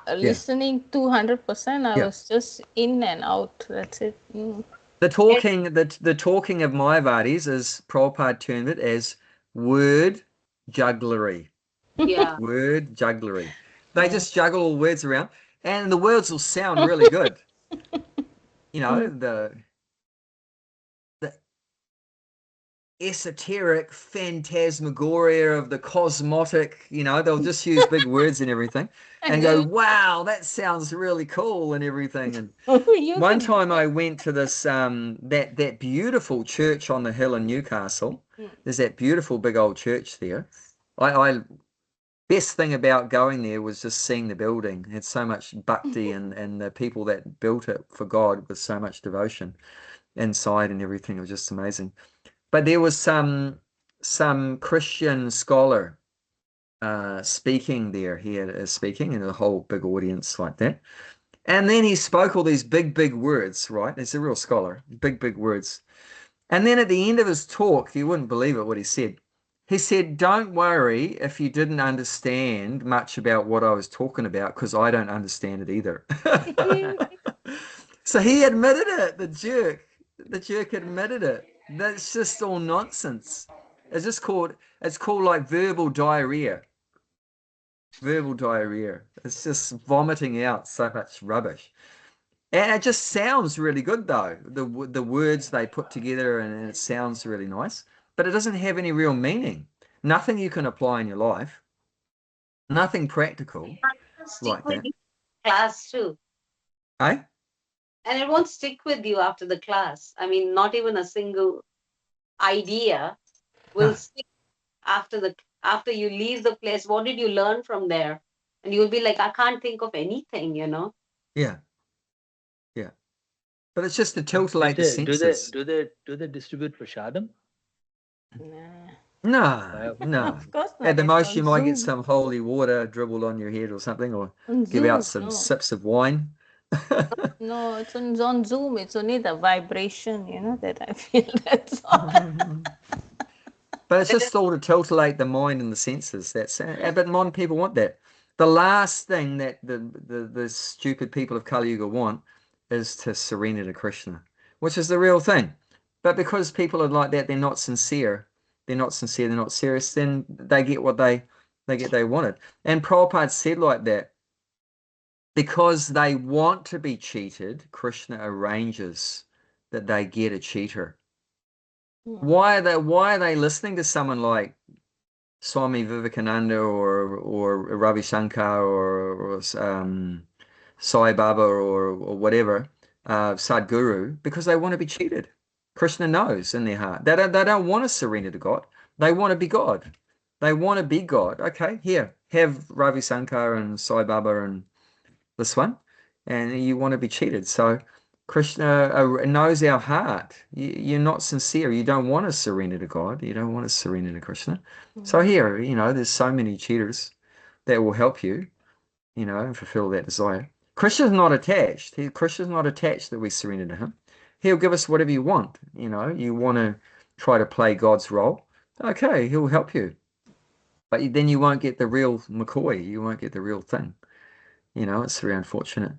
listening 200%. I was just in and out. That's it. The talking of Mayavadis, is Prabhupada termed it as word jugglery. Yeah. Word jugglery. They just juggle all words around, and the words will sound really good. You know, the esoteric phantasmagoria of the cosmotic, you know, they'll just use big words and everything and go, wow, that sounds really cool and everything. And one time I went to this that beautiful church on the hill in Newcastle. There's that beautiful big old church there. I best thing about going there was just seeing the building. It had so much bhakti, and the people that built it for God with so much devotion inside and everything. It was just amazing. But there was some Christian scholar speaking there. He is speaking in a whole big audience like that. And then he spoke all these big words, right? He's a real scholar, big words. And then at the end of his talk, you wouldn't believe it what he said. He said, don't worry if you didn't understand much about what I was talking about, because I don't understand it either. So he admitted it, the jerk. The jerk admitted it. That's just all nonsense. It's called like verbal diarrhea. Verbal diarrhea. It's just vomiting out so much rubbish. And it just sounds really good though. The words they put together, and it sounds really nice, but it doesn't have any real meaning. Nothing you can apply in your life. Nothing practical like that. class too. Eh? And it won't stick with you after the class. I mean, not even a single idea will No. stick after you leave the place. What did you learn from there? And you'll be like, I can't think of anything, you know. Yeah. Yeah. But it's just to titillate the senses. Do they distribute prashadam? No, no. Of course not. At the It's most, on you might get Zoom. some holy water dribbled on your head or something, or On give out Zoom, some no. sips of wine. No, it's on Zoom. It's only the vibration, that I feel. That's all. But it's just all to titillate the mind and the senses. But modern people want that. The last thing that the stupid people of Kali Yuga want is to surrender to Krishna, which is the real thing. But because people are like that, they're not sincere. They're not sincere. They're not serious. Then they get what they wanted. And Prabhupada said like that. Because they want to be cheated, Krishna arranges that they get a cheater. Why are they listening to someone like Swami Vivekananda or Ravi Shankar or Sai Baba or whatever, Sadhguru? Because they want to be cheated. Krishna knows in their heart. They don't want to surrender to God. They want to be God. They want to be God. Okay, here, have Ravi Shankar and Sai Baba and this one, and you want to be cheated. So Krishna knows our heart. You're not sincere. You don't want to surrender to God. You don't want to surrender to Krishna. So here, there's so many cheaters that will help you, and fulfill that desire. Krishna's not attached. Krishna's not attached that we surrender to him. He'll give us whatever you want. You want to try to play God's role. Okay, he'll help you. But then you won't get the real McCoy. You won't get the real thing. It's very unfortunate.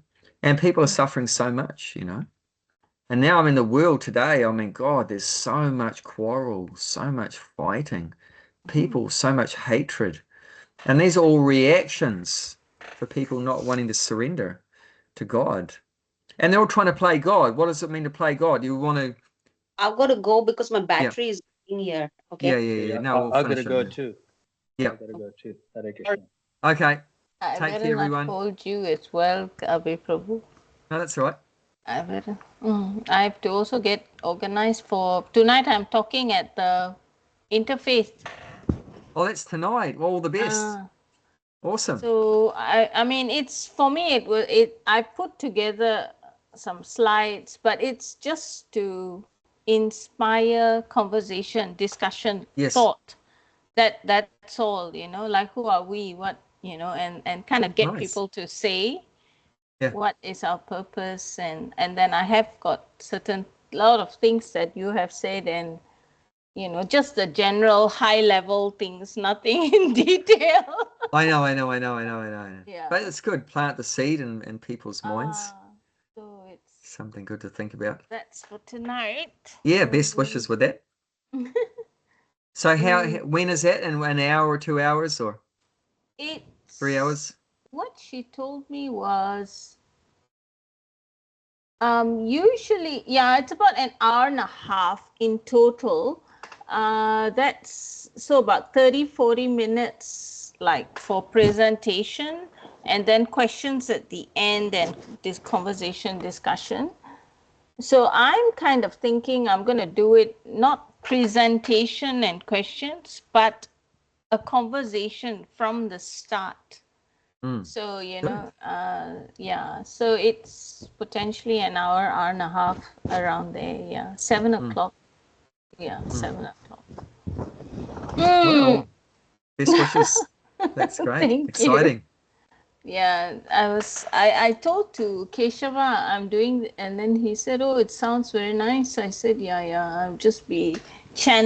And people are suffering so much, And now I'm in the world today. I mean, God, there's so much quarrel, so much fighting, people, so much hatred. And these are all reactions for people not wanting to surrender to God. And they're all trying to play God. What does it mean to play God? You want to... I've got to go because my battery is in here. Okay. Yeah. No, we'll I've got finish to go it. too. Yeah. I've got to go too. Hare Krishna. Okay. I Take better care, not everyone. hold you as well, Abhi Prabhu. No, that's all right. I better. I have to also get organized for tonight. I'm talking at the interfaith. Oh, that's tonight. All the best. Awesome. So I mean, it's for me. I put together some slides, but it's just to inspire conversation, discussion, Yes. thought. That's all. Like who are we? What and kind of get Nice. people to say. Yeah. What is our purpose, and then I have got lot of things that you have said, and just the general high level things, nothing in detail. I know. Yeah. But it's good. Plant the seed in people's minds. So it's Something good to think about. that's for tonight. Yeah, best wishes with that. So when is that? In an hour or 2 hours or It's 3 hours? what she told me was usually, yeah, it's about an hour and a half in total. That's so about 30-40 minutes like for presentation, and then questions at the end, and this conversation discussion. So I'm kind of thinking I'm going to do it not presentation and questions, but a conversation from the start. So, yeah, so it's potentially an hour and a half around there. Yeah, 7 o'clock. Yeah, 7 o'clock. Wow. Best wishes. That's great. Thank Exciting. you. Yeah, I told to Keshava I'm doing, and then he said, oh, it sounds very nice. I said, yeah, I'll just be chanting